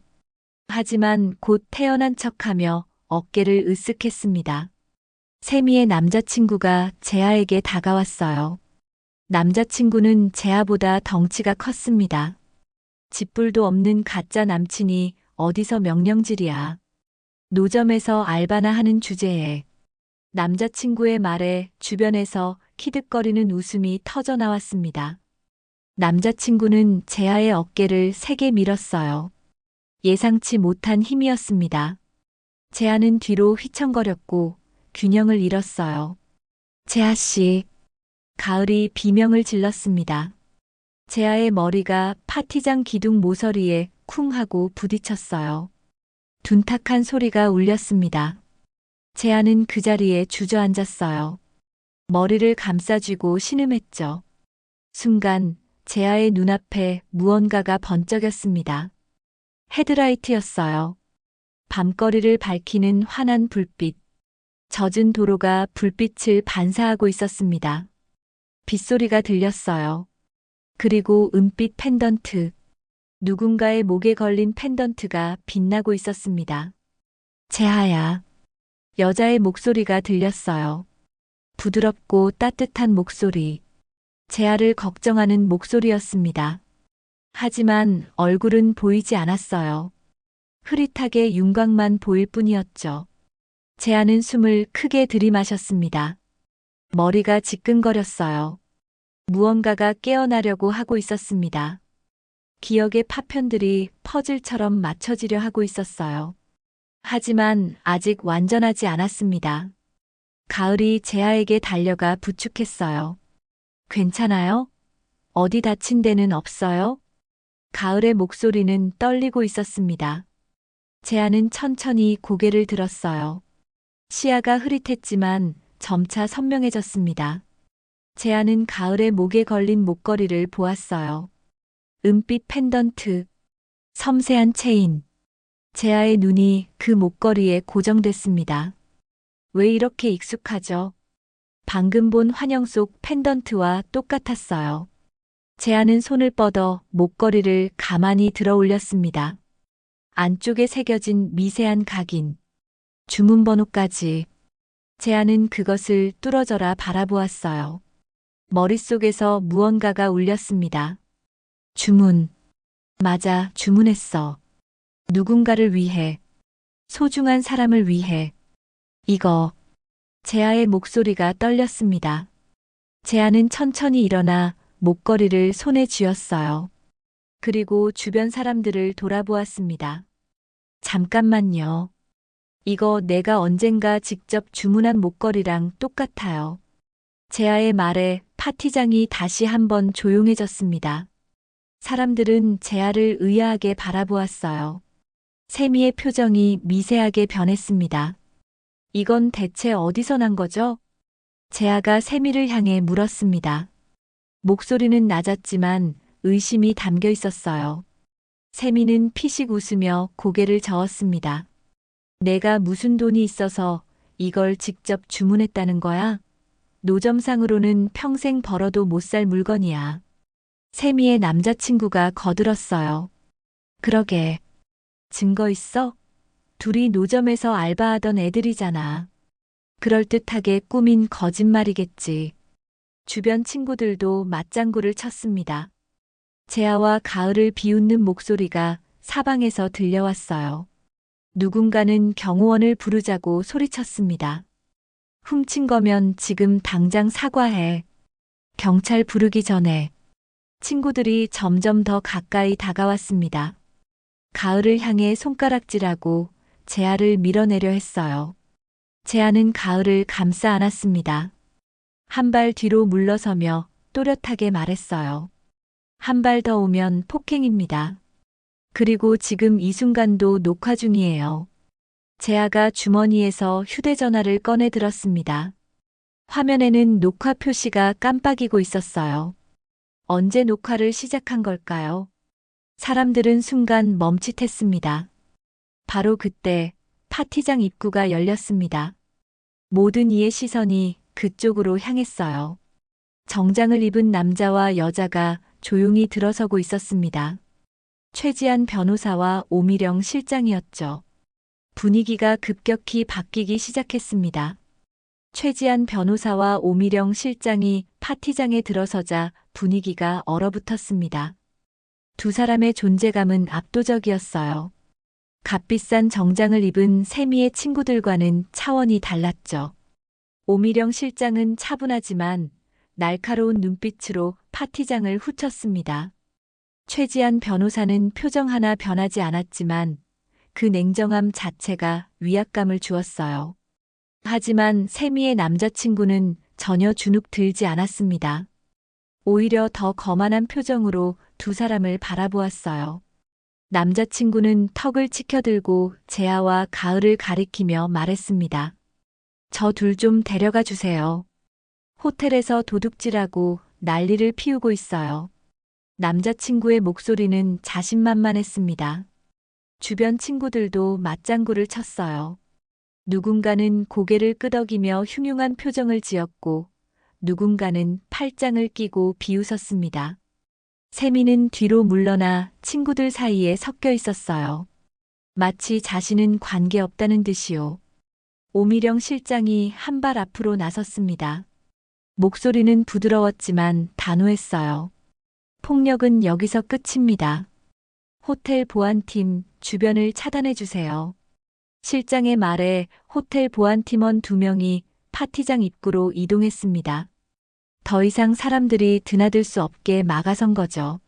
하지만 곧 태연한 척하며 어깨를 으쓱했습니다. 세미의 남자친구가 재아에게 다가왔어요. 남자친구는 재아보다 덩치가 컸습니다. 짓불도 없는 가짜 남친이 어디서 명령질이야. 노점에서 알바나 하는 주제에. 남자친구의 말에 주변에서 키득거리는 웃음이 터져 나왔습니다. 남자친구는 재아의 어깨를 세게 밀었어요. 예상치 못한 힘이었습니다. 재아는 뒤로 휘청거렸고 균형을 잃었어요. 재아 씨. 가을이 비명을 질렀습니다. 재아의 머리가 파티장 기둥 모서리에 쿵 하고 부딪혔어요. 둔탁한 소리가 울렸습니다. 재아는 그 자리에 주저앉았어요. 머리를 감싸쥐고 신음했죠. 순간 재아의 눈앞에 무언가가 번쩍였습니다. 헤드라이트였어요. 밤거리를 밝히는 환한 불빛. 젖은 도로가 불빛을 반사하고 있었습니다. 빗소리가 들렸어요. 그리고 은빛 펜던트. 누군가의 목에 걸린 펜던트가 빛나고 있었습니다. 재아야. 여자의 목소리가 들렸어요. 부드럽고 따뜻한 목소리. 재아를 걱정하는 목소리였습니다. 하지만 얼굴은 보이지 않았어요. 흐릿하게 윤곽만 보일 뿐이었죠. 재아는 숨을 크게 들이마셨습니다. 머리가 지끈거렸어요. 무언가가 깨어나려고 하고 있었습니다. 기억의 파편들이 퍼즐처럼 맞춰지려 하고 있었어요. 하지만 아직 완전하지 않았습니다. 가을이 재아에게 달려가 부축했어요. 괜찮아요? 어디 다친 데는 없어요? 가을의 목소리는 떨리고 있었습니다. 재아는 천천히 고개를 들었어요. 시야가 흐릿했지만 점차 선명해졌습니다. 재아는 가을의 목에 걸린 목걸이를 보았어요. 은빛 펜던트, 섬세한 체인. 재아의 눈이 그 목걸이에 고정됐습니다. 왜 이렇게 익숙하죠? 방금 본 환영 속 펜던트와 똑같았어요. 재아는 손을 뻗어 목걸이를 가만히 들어 올렸습니다. 안쪽에 새겨진 미세한 각인, 주문번호까지. 재아는 그것을 뚫어져라 바라보았어요. 머릿속에서 무언가가 울렸습니다. 주문. 맞아, 주문했어. 누군가를 위해. 소중한 사람을 위해. 이거. 재아의 목소리가 떨렸습니다. 재아는 천천히 일어나 목걸이를 손에 쥐었어요. 그리고 주변 사람들을 돌아보았습니다. 잠깐만요. 이거 내가 언젠가 직접 주문한 목걸이랑 똑같아요. 재아의 말에 파티장이 다시 한번 조용해졌습니다. 사람들은 재아를 의아하게 바라보았어요. 세미의 표정이 미세하게 변했습니다. 이건 대체 어디서 난 거죠? 재아가 세미를 향해 물었습니다. 목소리는 낮았지만 의심이 담겨 있었어요. 세미는 피식 웃으며 고개를 저었습니다. 내가 무슨 돈이 있어서 이걸 직접 주문했다는 거야? 노점상으로는 평생 벌어도 못 살 물건이야. 세미의 남자친구가 거들었어요. 그러게. 증거 있어? 둘이 노점에서 알바하던 애들이잖아. 그럴듯하게 꾸민 거짓말이겠지. 주변 친구들도 맞장구를 쳤습니다. 재아와 가을을 비웃는 목소리가 사방에서 들려왔어요. 누군가는 경호원을 부르자고 소리쳤습니다. 훔친 거면 지금 당장 사과해. 경찰 부르기 전에. 친구들이 점점 더 가까이 다가왔습니다. 가을을 향해 손가락질하고 재아를 밀어내려 했어요. 재아는 가을을 감싸 안았습니다. 한 발 뒤로 물러서며 또렷하게 말했어요. 한 발 더 오면 폭행입니다. 그리고 지금 이 순간도 녹화 중이에요. 재아가 주머니에서 휴대전화를 꺼내 들었습니다. 화면에는 녹화 표시가 깜빡이고 있었어요. 언제 녹화를 시작한 걸까요? 사람들은 순간 멈칫했습니다. 바로 그때 파티장 입구가 열렸습니다. 모든 이의 시선이 그쪽으로 향했어요. 정장을 입은 남자와 여자가 조용히 들어서고 있었습니다. 최지한 변호사와 오미령 실장이었죠. 분위기가 급격히 바뀌기 시작했습니다. 최지한 변호사와 오미령 실장이 파티장에 들어서자 분위기가 얼어붙었습니다. 두 사람의 존재감은 압도적이었어요. 값비싼 정장을 입은 세미의 친구들과는 차원이 달랐죠. 오미령 실장은 차분하지만 날카로운 눈빛으로 파티장을 후쳤습니다. 최지한 변호사는 표정 하나 변하지 않았지만 그 냉정함 자체가 위압감을 주었어요. 하지만 세미의 남자친구는 전혀 주눅 들지 않았습니다. 오히려 더 거만한 표정으로 두 사람을 바라보았어요. 남자친구는 턱을 치켜들고 재아와 가을을 가리키며 말했습니다. 저 둘 좀 데려가 주세요. 호텔에서 도둑질하고 난리를 피우고 있어요. 남자친구의 목소리는 자신만만했습니다. 주변 친구들도 맞장구를 쳤어요. 누군가는 고개를 끄덕이며 흉흉한 표정을 지었고 누군가는 팔짱을 끼고 비웃었습니다. 세미는 뒤로 물러나 친구들 사이에 섞여 있었어요. 마치 자신은 관계없다는 듯이요. 오미령 실장이 한 발 앞으로 나섰습니다. 목소리는 부드러웠지만 단호했어요. 폭력은 여기서 끝입니다. 호텔 보안팀 주변을 차단해 주세요. 실장의 말에 호텔 보안팀원 2명이 파티장 입구로 이동했습니다. 더 이상 사람들이 드나들 수 없게 막아선 거죠.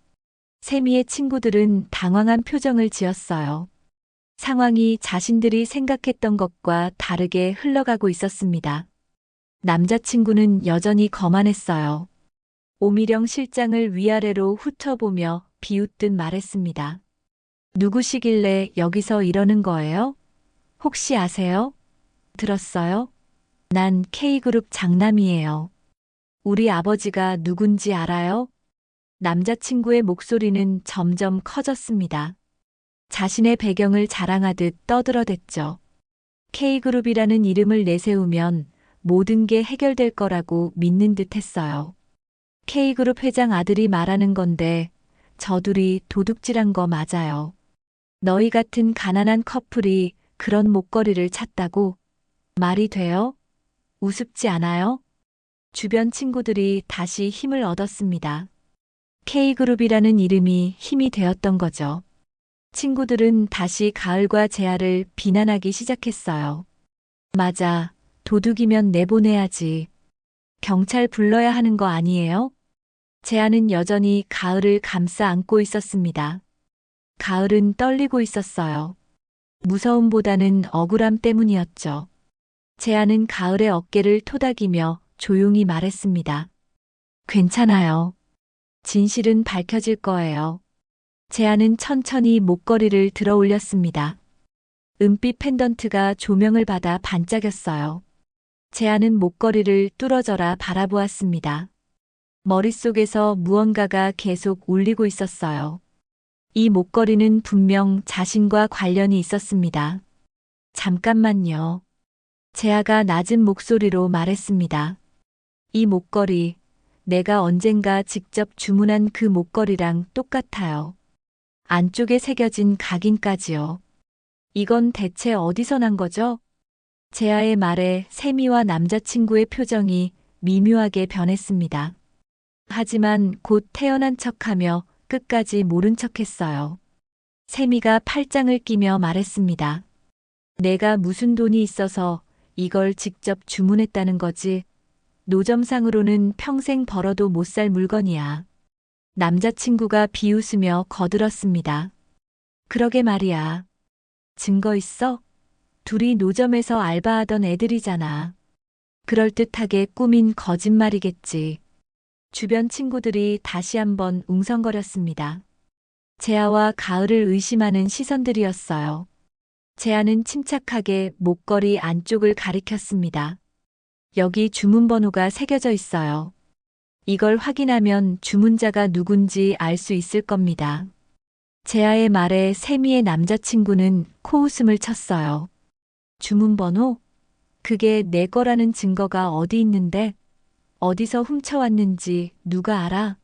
세미의 친구들은 당황한 표정을 지었어요. 상황이 자신들이 생각했던 것과 다르게 흘러가고 있었습니다. 남자친구는 여전히 거만했어요. 오미령 실장을 위아래로 훑어보며 비웃듯 말했습니다. 누구시길래 여기서 이러는 거예요? 혹시 아세요? 들었어요? 난 K그룹 장남이에요. 우리 아버지가 누군지 알아요? 남자친구의 목소리는 점점 커졌습니다. 자신의 배경을 자랑하듯 떠들어댔죠. K그룹이라는 이름을 내세우면 모든 게 해결될 거라고 믿는 듯 했어요. K그룹 회장 아들이 말하는 건데 저 둘이 도둑질한 거 맞아요. 너희 같은 가난한 커플이 그런 목걸이를 찾다고? 말이 돼요? 우습지 않아요? 주변 친구들이 다시 힘을 얻었습니다. K그룹이라는 이름이 힘이 되었던 거죠. 친구들은 다시 가을과 재하를 비난하기 시작했어요. 맞아, 도둑이면 내보내야지. 경찰 불러야 하는 거 아니에요? 재하는 여전히 가을을 감싸 안고 있었습니다. 가을은 떨리고 있었어요. 무서움보다는 억울함 때문이었죠. 재하는 가을의 어깨를 토닥이며 조용히 말했습니다. 괜찮아요. 진실은 밝혀질 거예요. 재하는 천천히 목걸이를 들어 올렸습니다. 은빛 펜던트가 조명을 받아 반짝였어요. 재하는 목걸이를 뚫어져라 바라보았습니다. 머릿속에서 무언가가 계속 울리고 있었어요. 이 목걸이는 분명 자신과 관련이 있었습니다. 잠깐만요. 재하가 낮은 목소리로 말했습니다. 이 목걸이, 내가 언젠가 직접 주문한 그 목걸이랑 똑같아요. 안쪽에 새겨진 각인까지요. 이건 대체 어디서 난 거죠? 재하의 말에 세미와 남자친구의 표정이 미묘하게 변했습니다. 하지만 곧 태어난 척하며 끝까지 모른 척했어요. 세미가 팔짱을 끼며 말했습니다. 내가 무슨 돈이 있어서 이걸 직접 주문했다는 거지. 노점상으로는 평생 벌어도 못 살 물건이야. 남자친구가 비웃으며 거들었습니다. 그러게 말이야. 증거 있어? 둘이 노점에서 알바하던 애들이잖아. 그럴듯하게 꾸민 거짓말이겠지. 주변 친구들이 다시 한번 웅성거렸습니다. 재하와 가을을 의심하는 시선들이었어요. 재하는 침착하게 목걸이 안쪽을 가리켰습니다. 여기 주문번호가 새겨져 있어요. 이걸 확인하면 주문자가 누군지 알 수 있을 겁니다. 재하의 말에 세미의 남자친구는 코웃음을 쳤어요. 주문번호? 그게 내 거라는 증거가 어디 있는데? 어디서 훔쳐왔는지 누가 알아?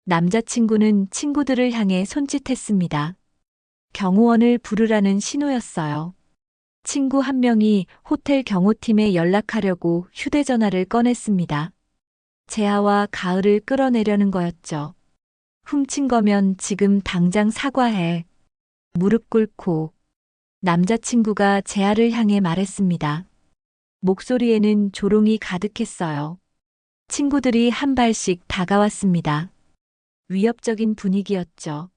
남자친구는 친구들을 향해 손짓했습니다. 경호원을 부르라는 신호였어요. 친구 한 명이 호텔 경호팀에 연락하려고 휴대전화를 꺼냈습니다. 재하와 가을을 끌어내려는 거였죠. 훔친 거면 지금 당장 사과해. 무릎 꿇고 남자친구가 재하를 향해 말했습니다. 목소리에는 조롱이 가득했어요. 친구들이 한 발씩 다가왔습니다. 위협적인 분위기였죠.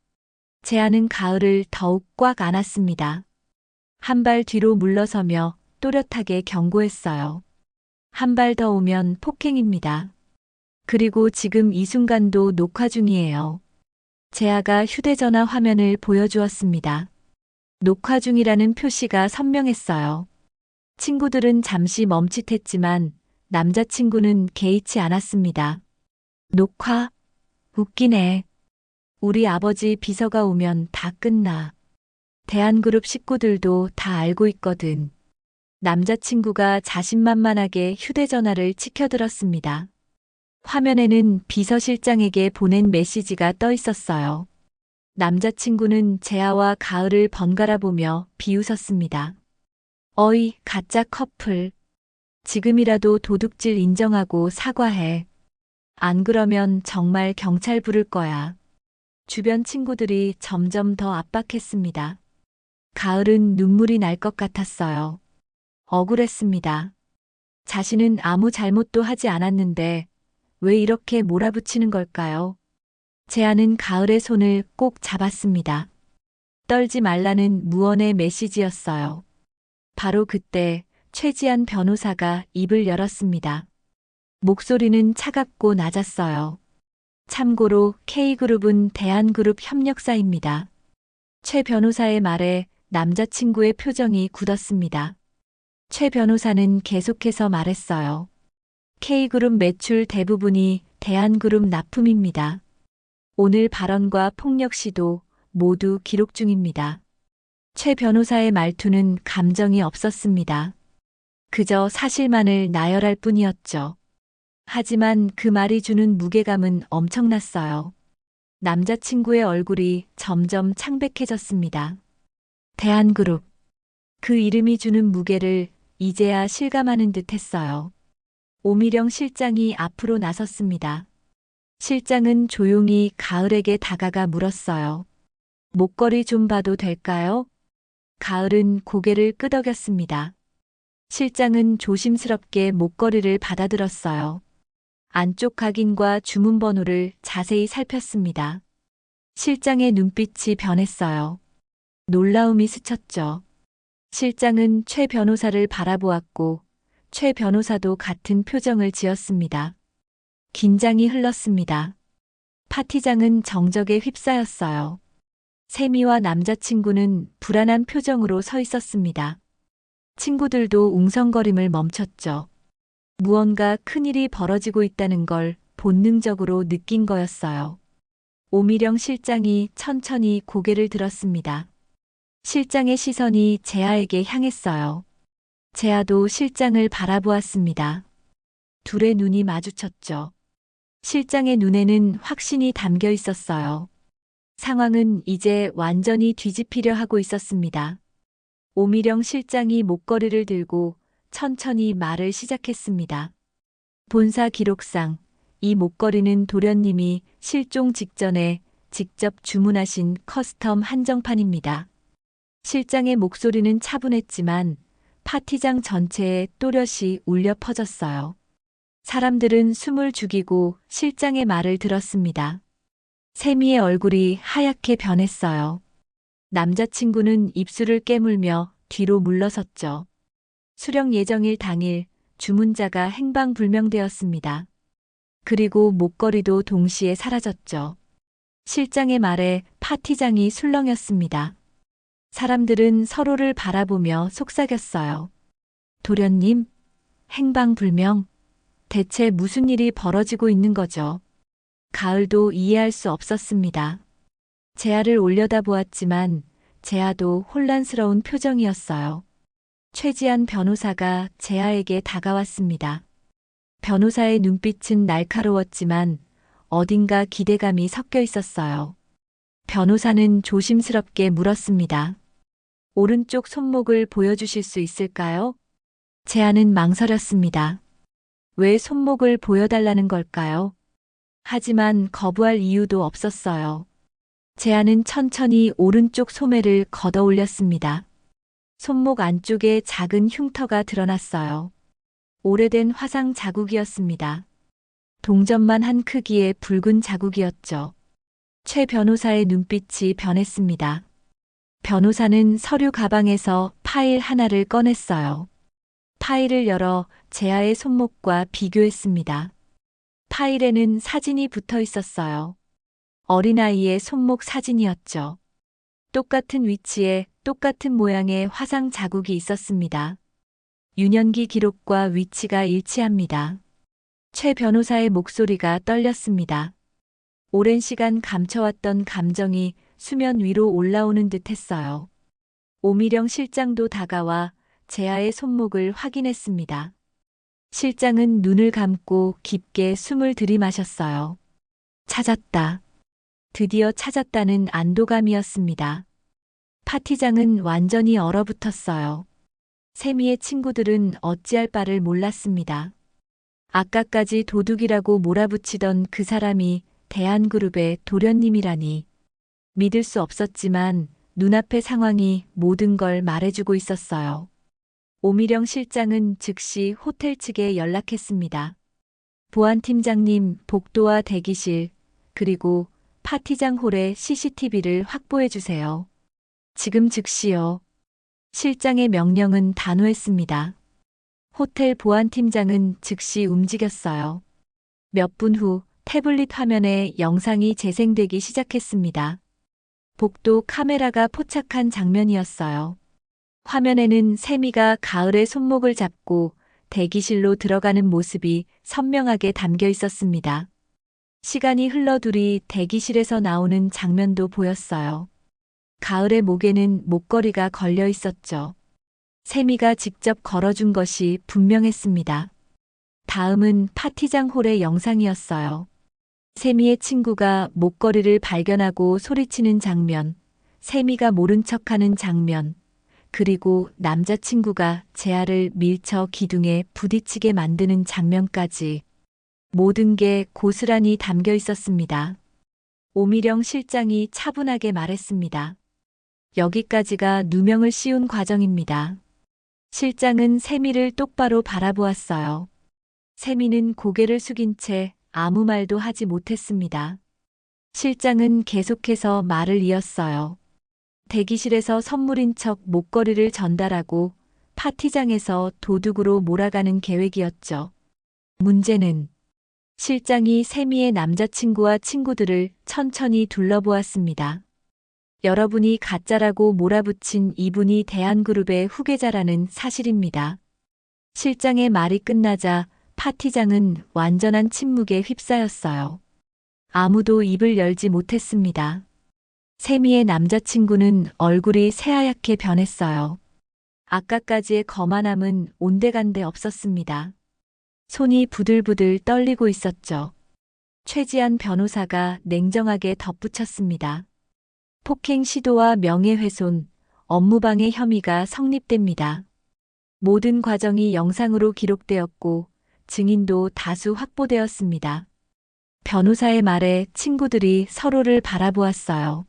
재하는 가을을 더욱 꽉 안았습니다. 한 발 뒤로 물러서며 또렷하게 경고했어요. 한 발 더 오면 폭행입니다. 그리고 지금 이 순간도 녹화 중이에요. 재하가 휴대전화 화면을 보여주었습니다. 녹화 중이라는 표시가 선명했어요. 친구들은 잠시 멈칫했지만 남자친구는 개의치 않았습니다. 녹화? 웃기네. 우리 아버지 비서가 오면 다 끝나. 대한그룹 식구들도 다 알고 있거든. 남자친구가 자신만만하게 휴대전화를 치켜들었습니다. 화면에는 비서실장에게 보낸 메시지가 떠 있었어요. 남자친구는 재하와 가을을 번갈아 보며 비웃었습니다. 어이, 가짜 커플. 지금이라도 도둑질 인정하고 사과해. 안 그러면 정말 경찰 부를 거야. 주변 친구들이 점점 더 압박했습니다. 가을은 눈물이 날 것 같았어요. 억울했습니다. 자신은 아무 잘못도 하지 않았는데 왜 이렇게 몰아붙이는 걸까요? 재하는 가을의 손을 꼭 잡았습니다. 떨지 말라는 무언의 메시지였어요. 바로 그때 최지한 변호사가 입을 열었습니다. 목소리는 차갑고 낮았어요. 참고로 K그룹은 대한그룹 협력사입니다. 최 변호사의 말에 남자친구의 표정이 굳었습니다. 최 변호사는 계속해서 말했어요. K그룹 매출 대부분이 대한그룹 납품입니다. 오늘 발언과 폭력 시도 모두 기록 중입니다. 최 변호사의 말투는 감정이 없었습니다. 그저 사실만을 나열할 뿐이었죠. 하지만 그 말이 주는 무게감은 엄청났어요. 남자친구의 얼굴이 점점 창백해졌습니다. 대한그룹. 그 이름이 주는 무게를 이제야 실감하는 듯 했어요. 오미령 실장이 앞으로 나섰습니다. 실장은 조용히 가을에게 다가가 물었어요. 목걸이 좀 봐도 될까요? 가을은 고개를 끄덕였습니다. 실장은 조심스럽게 목걸이를 받아들었어요. 안쪽 각인과 주문번호를 자세히 살폈습니다. 실장의 눈빛이 변했어요. 놀라움이 스쳤죠. 실장은 최 변호사를 바라보았고 최 변호사도 같은 표정을 지었습니다. 긴장이 흘렀습니다. 파티장은 정적에 휩싸였어요. 세미와 남자친구는 불안한 표정으로 서 있었습니다. 친구들도 웅성거림을 멈췄죠. 무언가 큰일이 벌어지고 있다는 걸 본능적으로 느낀 거였어요. 오미령 실장이 천천히 고개를 들었습니다. 실장의 시선이 재하에게 향했어요. 재하도 실장을 바라보았습니다. 둘의 눈이 마주쳤죠. 실장의 눈에는 확신이 담겨 있었어요. 상황은 이제 완전히 뒤집히려 하고 있었습니다. 오미령 실장이 목걸이를 들고 천천히 말을 시작했습니다. 본사 기록상 이 목걸이는 도련님이 실종 직전에 직접 주문하신 커스텀 한정판입니다. 실장의 목소리는 차분했지만 파티장 전체에 또렷이 울려 퍼졌어요. 사람들은 숨을 죽이고 실장의 말을 들었습니다. 세미의 얼굴이 하얗게 변했어요. 남자친구는 입술을 깨물며 뒤로 물러섰죠. 수령 예정일 당일 주문자가 행방불명되었습니다. 그리고 목걸이도 동시에 사라졌죠. 실장의 말에 파티장이 술렁였습니다. 사람들은 서로를 바라보며 속삭였어요. 도련님, 행방불명, 대체 무슨 일이 벌어지고 있는 거죠? 가을도 이해할 수 없었습니다. 재하를 올려다보았지만 재하도 혼란스러운 표정이었어요. 최지한 변호사가 재하에게 다가왔습니다. 변호사의 눈빛은 날카로웠지만 어딘가 기대감이 섞여 있었어요. 변호사는 조심스럽게 물었습니다. 오른쪽 손목을 보여주실 수 있을까요? 재하는 망설였습니다. 왜 손목을 보여달라는 걸까요? 하지만 거부할 이유도 없었어요. 재하는 천천히 오른쪽 소매를 걷어 올렸습니다. 손목 안쪽에 작은 흉터가 드러났어요. 오래된 화상 자국이었습니다. 동전만 한 크기의 붉은 자국이었죠. 최 변호사의 눈빛이 변했습니다. 변호사는 서류 가방에서 파일 하나를 꺼냈어요. 파일을 열어 재하의 손목과 비교했습니다. 파일에는 사진이 붙어 있었어요. 어린아이의 손목 사진이었죠. 똑같은 위치에 똑같은 모양의 화상 자국이 있었습니다. 유년기 기록과 위치가 일치합니다. 최 변호사의 목소리가 떨렸습니다. 오랜 시간 감춰왔던 감정이 수면 위로 올라오는 듯 했어요. 오미령 실장도 다가와 재하의 손목을 확인했습니다. 실장은 눈을 감고 깊게 숨을 들이마셨어요. 찾았다. 드디어 찾았다는 안도감이었습니다. 파티장은 완전히 얼어붙었어요. 세미의 친구들은 어찌할 바를 몰랐습니다. 아까까지 도둑이라고 몰아붙이던 그 사람이 대한그룹의 도련님이라니. 믿을 수 없었지만 눈앞의 상황이 모든 걸 말해주고 있었어요. 오미령 실장은 즉시 호텔 측에 연락했습니다. 보안팀장님, 복도와 대기실, 그리고 파티장 홀의 CCTV를 확보해 주세요. 지금 즉시요. 실장의 명령은 단호했습니다. 호텔 보안팀장은 즉시 움직였어요. 몇 분 후 태블릿 화면에 영상이 재생되기 시작했습니다. 복도 카메라가 포착한 장면이었어요. 화면에는 세미가 가을의 손목을 잡고 대기실로 들어가는 모습이 선명하게 담겨 있었습니다. 시간이 흘러 둘이 대기실에서 나오는 장면도 보였어요. 가을의 목에는 목걸이가 걸려 있었죠. 세미가 직접 걸어준 것이 분명했습니다. 다음은 파티장 홀의 영상이었어요. 세미의 친구가 목걸이를 발견하고 소리치는 장면, 세미가 모른 척하는 장면, 그리고 남자친구가 재아를 밀쳐 기둥에 부딪히게 만드는 장면까지 모든 게 고스란히 담겨 있었습니다. 오미령 실장이 차분하게 말했습니다. 여기까지가 누명을 씌운 과정입니다. 실장은 세미를 똑바로 바라보았어요. 세미는 고개를 숙인 채 아무 말도 하지 못했습니다. 실장은 계속해서 말을 이었어요. 대기실에서 선물인 척 목걸이를 전달하고 파티장에서 도둑으로 몰아가는 계획이었죠. 문제는 실장이 세미의 남자친구와 친구들을 천천히 둘러보았습니다. 여러분이 가짜라고 몰아붙인 이분이 대한그룹의 후계자라는 사실입니다. 실장의 말이 끝나자 파티장은 완전한 침묵에 휩싸였어요. 아무도 입을 열지 못했습니다. 세미의 남자친구는 얼굴이 새하얗게 변했어요. 아까까지의 거만함은 온데간데 없었습니다. 손이 부들부들 떨리고 있었죠. 최지한 변호사가 냉정하게 덧붙였습니다. 폭행 시도와 명예훼손, 업무방해 혐의가 성립됩니다. 모든 과정이 영상으로 기록되었고 증인도 다수 확보되었습니다. 변호사의 말에 친구들이 서로를 바라보았어요.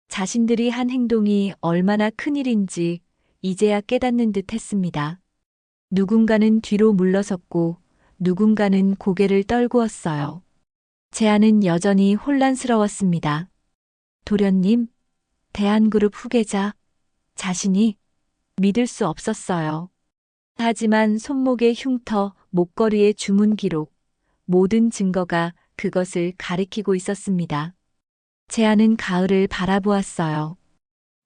자신들이 한 행동이 얼마나 큰일인지 이제야 깨닫는 듯 했습니다. 누군가는 뒤로 물러섰고 누군가는 고개를 떨구었어요. 재아는 여전히 혼란스러웠습니다. 도련님, 대한그룹 후계자, 자신이 믿을 수 없었어요. 하지만 손목의 흉터, 목걸이의 주문 기록, 모든 증거가 그것을 가리키고 있었습니다. 재아는 가을을 바라보았어요.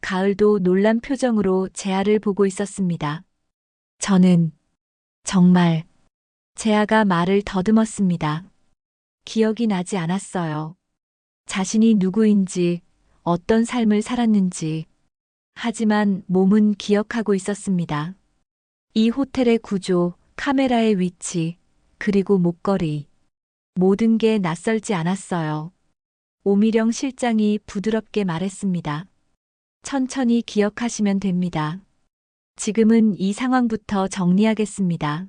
가을도 놀란 표정으로 재아를 보고 있었습니다. 저는 정말 재아가 말을 더듬었습니다. 기억이 나지 않았어요. 자신이 누구인지, 어떤 삶을 살았는지. 하지만 몸은 기억하고 있었습니다. 이 호텔의 구조, 카메라의 위치, 그리고 목걸이. 모든 게 낯설지 않았어요. 오미령 실장이 부드럽게 말했습니다. 천천히 기억하시면 됩니다. 지금은 이 상황부터 정리하겠습니다.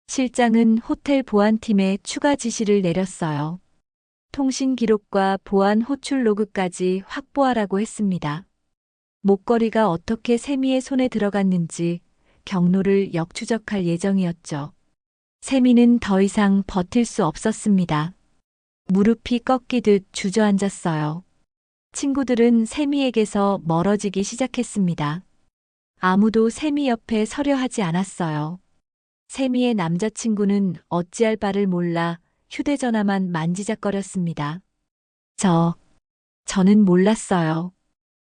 실장은 호텔 보안팀에 추가 지시를 내렸어요. 통신 기록과 보안 호출 로그까지 확보하라고 했습니다. 목걸이가 어떻게 세미의 손에 들어갔는지 경로를 역추적할 예정이었죠. 세미는 더 이상 버틸 수 없었습니다. 무릎이 꺾이듯 주저앉았어요. 친구들은 세미에게서 멀어지기 시작했습니다. 아무도 세미 옆에 서려 하지 않았어요. 세미의 남자친구는 어찌할 바를 몰라 휴대전화만 만지작거렸습니다. 저는 몰랐어요.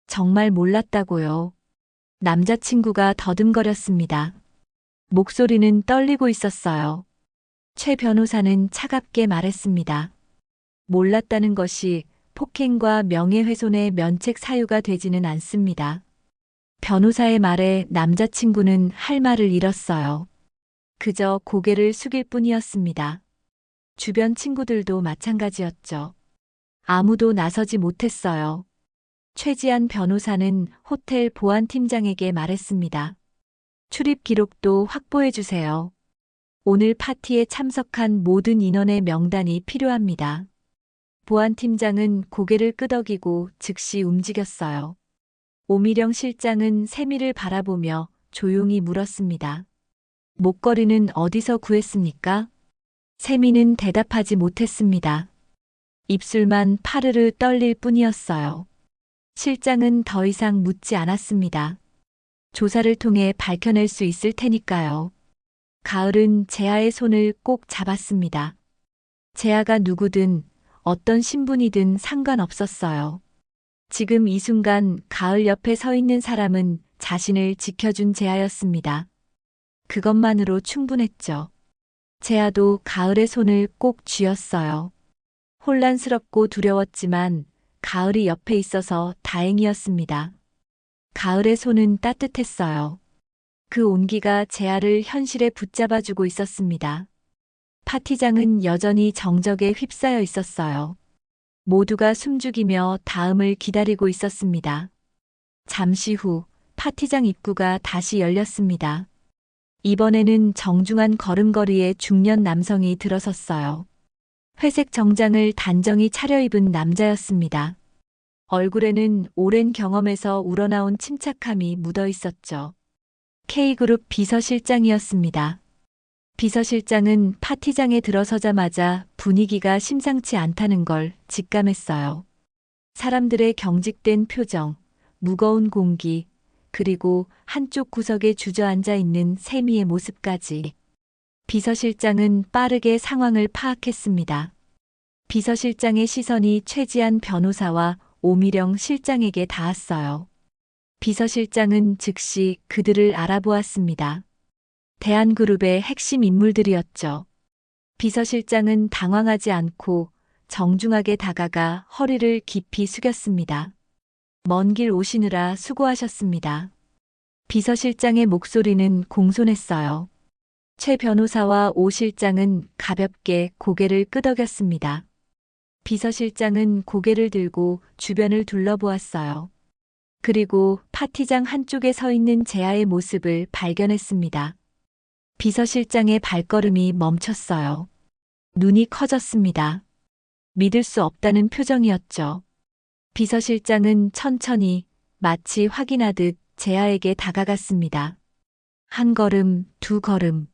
정말 몰랐다고요. 남자친구가 더듬거렸습니다. 목소리는 떨리고 있었어요. 최 변호사는 차갑게 말했습니다. 몰랐다는 것이 폭행과 명예훼손의 면책 사유가 되지는 않습니다. 변호사의 말에 남자친구는 할 말을 잃었어요. 그저 고개를 숙일 뿐이었습니다. 주변 친구들도 마찬가지였죠. 아무도 나서지 못했어요. 최지한 변호사는 호텔 보안팀장에게 말했습니다. 출입 기록도 확보해 주세요. 오늘 파티에 참석한 모든 인원의 명단이 필요합니다. 보안팀장은 고개를 끄덕이고 즉시 움직였어요. 오미령 실장은 세미를 바라보며 조용히 물었습니다. 목걸이는 어디서 구했습니까? 세미는 대답하지 못했습니다. 입술만 파르르 떨릴 뿐이었어요. 실장은 더 이상 묻지 않았습니다. 조사를 통해 밝혀낼 수 있을 테니까요. 가을은 재아의 손을 꼭 잡았습니다. 재하가 누구든 어떤 신분이든 상관없었어요. 지금 이 순간 가을 옆에 서 있는 사람은 자신을 지켜준 재하였습니다. 그것만으로 충분했죠. 재하도 가을의 손을 꼭 쥐었어요. 혼란스럽고 두려웠지만 가을이 옆에 있어서 다행이었습니다. 가을의 손은 따뜻했어요. 그 온기가 재하를 현실에 붙잡아주고 있었습니다. 파티장은 여전히 정적에 휩싸여 있었어요. 모두가 숨죽이며 다음을 기다리고 있었습니다. 잠시 후 파티장 입구가 다시 열렸습니다. 이번에는 정중한 걸음걸이에 중년 남성이 들어섰어요. 회색 정장을 단정히 차려입은 남자였습니다. 얼굴에는 오랜 경험에서 우러나온 침착함이 묻어 있었죠. K그룹 비서실장이었습니다. 비서실장은 파티장에 들어서자마자 분위기가 심상치 않다는 걸 직감했어요. 사람들의 경직된 표정, 무거운 공기, 그리고 한쪽 구석에 주저앉아 있는 세미의 모습까지. 비서실장은 빠르게 상황을 파악했습니다. 비서실장의 시선이 최지한 변호사와 오미령 실장에게 닿았어요. 비서실장은 즉시 그들을 알아보았습니다. 대한그룹의 핵심 인물들이었죠. 비서실장은 당황하지 않고 정중하게 다가가 허리를 깊이 숙였습니다. 먼 길 오시느라 수고하셨습니다. 비서실장의 목소리는 공손했어요. 최 변호사와 오 실장은 가볍게 고개를 끄덕였습니다. 비서실장은 고개를 들고 주변을 둘러보았어요. 그리고 파티장 한쪽에 서 있는 재하의 모습을 발견했습니다. 비서실장의 발걸음이 멈췄어요. 눈이 커졌습니다. 믿을 수 없다는 표정이었죠. 비서실장은 천천히 마치 확인하듯 재하에게 다가갔습니다. 한 걸음, 두 걸음.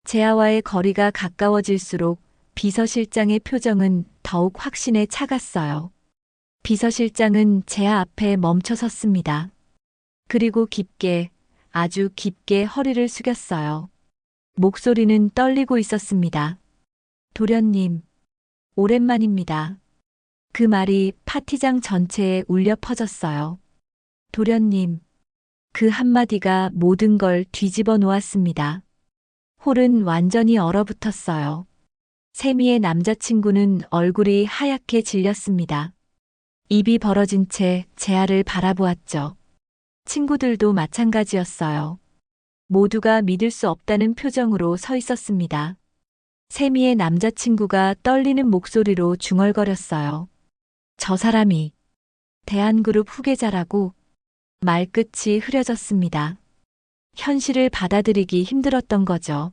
재하와의 거리가 가까워질수록 비서실장의 표정은 더욱 확신에 차갔어요. 비서실장은 재하 앞에 멈춰 섰습니다. 그리고 깊게, 아주 깊게 허리를 숙였어요. 목소리는 떨리고 있었습니다. 도련님, 오랜만입니다. 그 말이 파티장 전체에 울려 퍼졌어요. 도련님, 그 한마디가 모든 걸 뒤집어 놓았습니다. 홀은 완전히 얼어붙었어요. 세미의 남자친구는 얼굴이 하얗게 질렸습니다. 입이 벌어진 채 재하를 바라보았죠. 친구들도 마찬가지였어요. 모두가 믿을 수 없다는 표정으로 서 있었습니다. 세미의 남자친구가 떨리는 목소리로 중얼거렸어요. 저 사람이 대한그룹 후계자라고. 말끝이 흐려졌습니다. 현실을 받아들이기 힘들었던 거죠.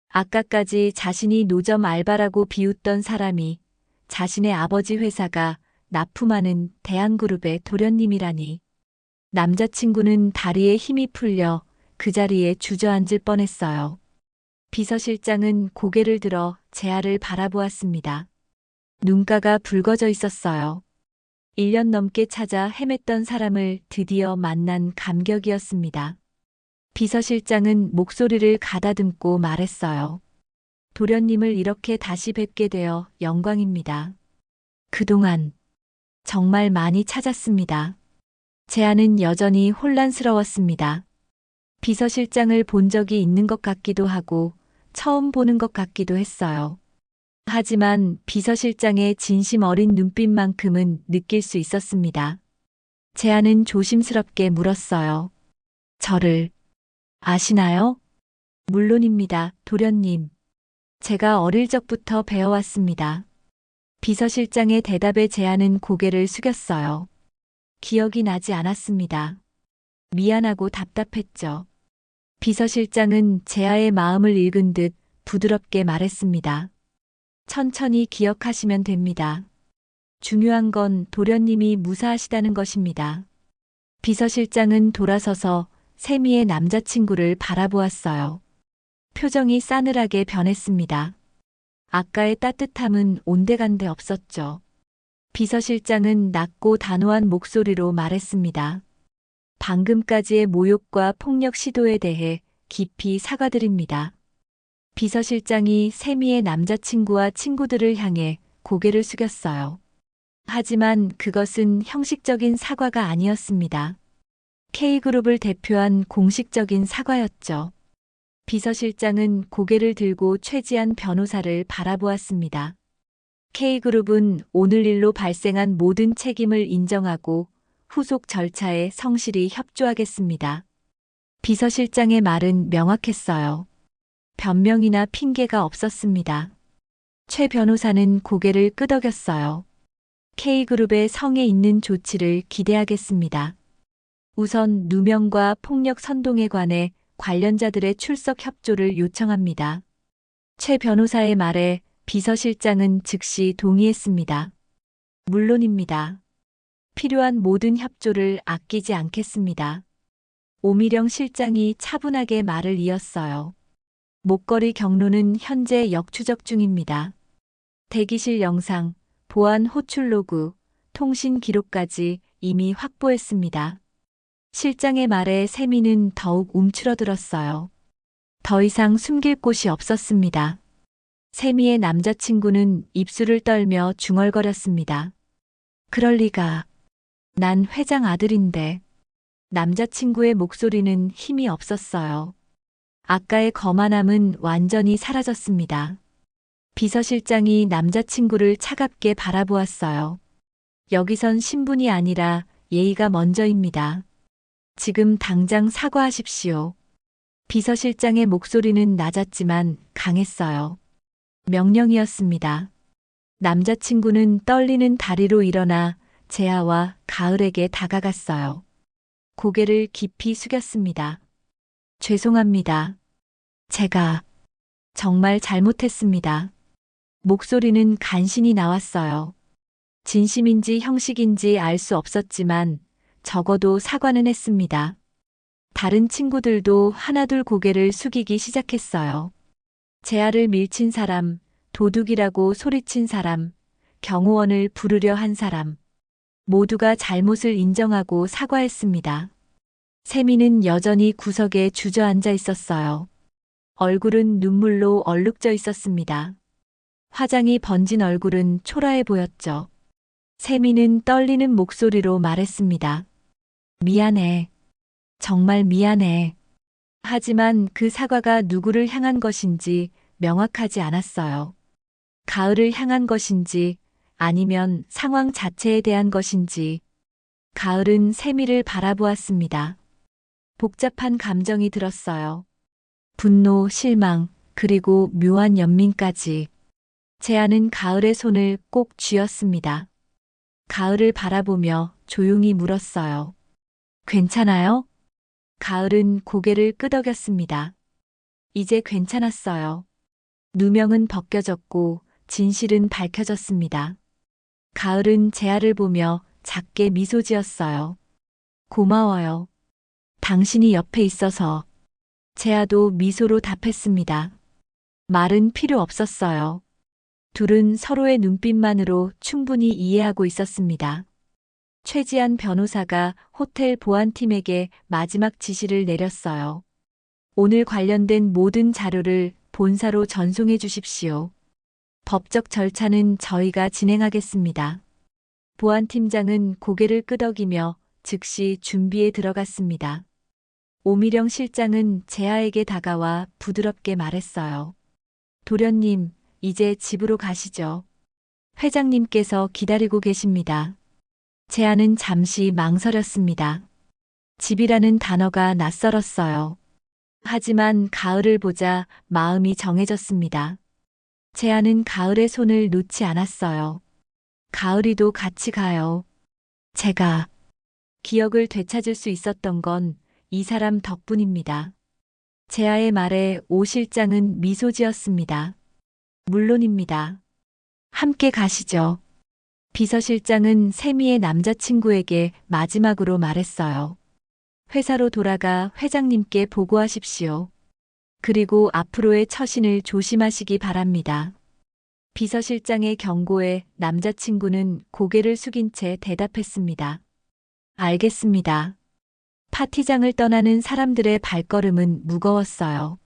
아까까지 자신이 노점 알바라고 비웃던 사람이 자신의 아버지 회사가 납품하는 대한그룹의 도련님이라니. 남자친구는 다리에 힘이 풀려 그 자리에 주저앉을 뻔했어요. 비서실장은 고개를 들어 재하를 바라보았습니다. 눈가가 붉어져 있었어요. 1년 넘게 찾아 헤맸던 사람을 드디어 만난 감격이었습니다. 비서실장은 목소리를 가다듬고 말했어요. 도련님을 이렇게 다시 뵙게 되어 영광입니다. 그동안 정말 많이 찾았습니다. 재하는 여전히 혼란스러웠습니다. 비서실장을 본 적이 있는 것 같기도 하고 처음 보는 것 같기도 했어요. 하지만 비서실장의 진심 어린 눈빛만큼은 느낄 수 있었습니다. 재하는 조심스럽게 물었어요. 저를 아시나요? 물론입니다, 도련님. 제가 어릴 적부터 배워왔습니다. 비서실장의 대답에 재하는 고개를 숙였어요. 기억이 나지 않았습니다. 미안하고 답답했죠. 비서실장은 재하의 마음을 읽은 듯 부드럽게 말했습니다. 천천히 기억하시면 됩니다. 중요한 건 도련님이 무사하시다는 것입니다. 비서실장은 돌아서서 세미의 남자친구를 바라보았어요. 표정이 싸늘하게 변했습니다. 아까의 따뜻함은 온데간데 없었죠. 비서실장은 낮고 단호한 목소리로 말했습니다. 방금까지의 모욕과 폭력 시도에 대해 깊이 사과드립니다. 비서실장이 세미의 남자친구와 친구들을 향해 고개를 숙였어요. 하지만 그것은 형식적인 사과가 아니었습니다. K그룹을 대표한 공식적인 사과였죠. 비서실장은 고개를 들고 최지한 변호사를 바라보았습니다. K그룹은 오늘 일로 발생한 모든 책임을 인정하고 후속 절차에 성실히 협조하겠습니다. 비서실장의 말은 명확했어요. 변명이나 핑계가 없었습니다. 최 변호사는 고개를 끄덕였어요. K그룹의 성에 있는 조치를 기대하겠습니다. 우선 누명과 폭력 선동에 관해 관련자들의 출석 협조를 요청합니다. 최 변호사의 말에 비서실장은 즉시 동의했습니다. 물론입니다. 필요한 모든 협조를 아끼지 않겠습니다. 오미령 실장이 차분하게 말을 이었어요. 목걸이 경로는 현재 역추적 중입니다. 대기실 영상, 보안 호출 로그, 통신 기록까지 이미 확보했습니다. 실장의 말에 세미는 더욱 움츠러들었어요. 더 이상 숨길 곳이 없었습니다. 세미의 남자친구는 입술을 떨며 중얼거렸습니다. 그럴 리가. 난 회장 아들인데. 남자친구의 목소리는 힘이 없었어요. 아까의 거만함은 완전히 사라졌습니다. 비서실장이 남자친구를 차갑게 바라보았어요. 여기선 신분이 아니라 예의가 먼저입니다. 지금 당장 사과하십시오. 비서실장의 목소리는 낮았지만 강했어요. 명령이었습니다. 남자친구는 떨리는 다리로 일어나 재하와 가을에게 다가갔어요. 고개를 깊이 숙였습니다. 죄송합니다. 제가 정말 잘못했습니다. 목소리는 간신히 나왔어요. 진심인지 형식인지 알 수 없었지만 적어도 사과는 했습니다. 다른 친구들도 하나둘 고개를 숙이기 시작했어요. 재하를 밀친 사람, 도둑이라고 소리친 사람, 경호원을 부르려 한 사람, 모두가 잘못을 인정하고 사과했습니다. 세미는 여전히 구석에 주저앉아 있었어요. 얼굴은 눈물로 얼룩져 있었습니다. 화장이 번진 얼굴은 초라해 보였죠. 세미는 떨리는 목소리로 말했습니다. 미안해. 정말 미안해. 하지만 그 사과가 누구를 향한 것인지 명확하지 않았어요. 가을을 향한 것인지 아니면 상황 자체에 대한 것인지. 가을은 세미를 바라보았습니다. 복잡한 감정이 들었어요. 분노, 실망, 그리고 묘한 연민까지. 재하는 가을의 손을 꼭 쥐었습니다. 가을을 바라보며 조용히 물었어요. 괜찮아요? 가을은 고개를 끄덕였습니다. 이제 괜찮았어요. 누명은 벗겨졌고 진실은 밝혀졌습니다. 가을은 재하를 보며 작게 미소 지었어요. 고마워요. 당신이 옆에 있어서. 재하도 미소로 답했습니다. 말은 필요 없었어요. 둘은 서로의 눈빛만으로 충분히 이해하고 있었습니다. 최지한 변호사가 호텔 보안팀에게 마지막 지시를 내렸어요. 오늘 관련된 모든 자료를 본사로 전송해 주십시오. 법적 절차는 저희가 진행하겠습니다. 보안팀장은 고개를 끄덕이며 즉시 준비에 들어갔습니다. 오미령 실장은 재하에게 다가와 부드럽게 말했어요. 도련님, 이제 집으로 가시죠. 회장님께서 기다리고 계십니다. 재하는 잠시 망설였습니다. 집이라는 단어가 낯설었어요. 하지만 가을을 보자 마음이 정해졌습니다. 재하는 가을의 손을 놓지 않았어요. 가을이도 같이 가요. 제가 기억을 되찾을 수 있었던 건 이 사람 덕분입니다. 재하의 말에 오 실장은 미소 지었습니다. 물론입니다. 함께 가시죠. 비서실장은 세미의 남자친구에게 마지막으로 말했어요. 회사로 돌아가 회장님께 보고하십시오. 그리고 앞으로의 처신을 조심하시기 바랍니다. 비서실장의 경고에 남자친구는 고개를 숙인 채 대답했습니다. 알겠습니다. 파티장을 떠나는 사람들의 발걸음은 무거웠어요.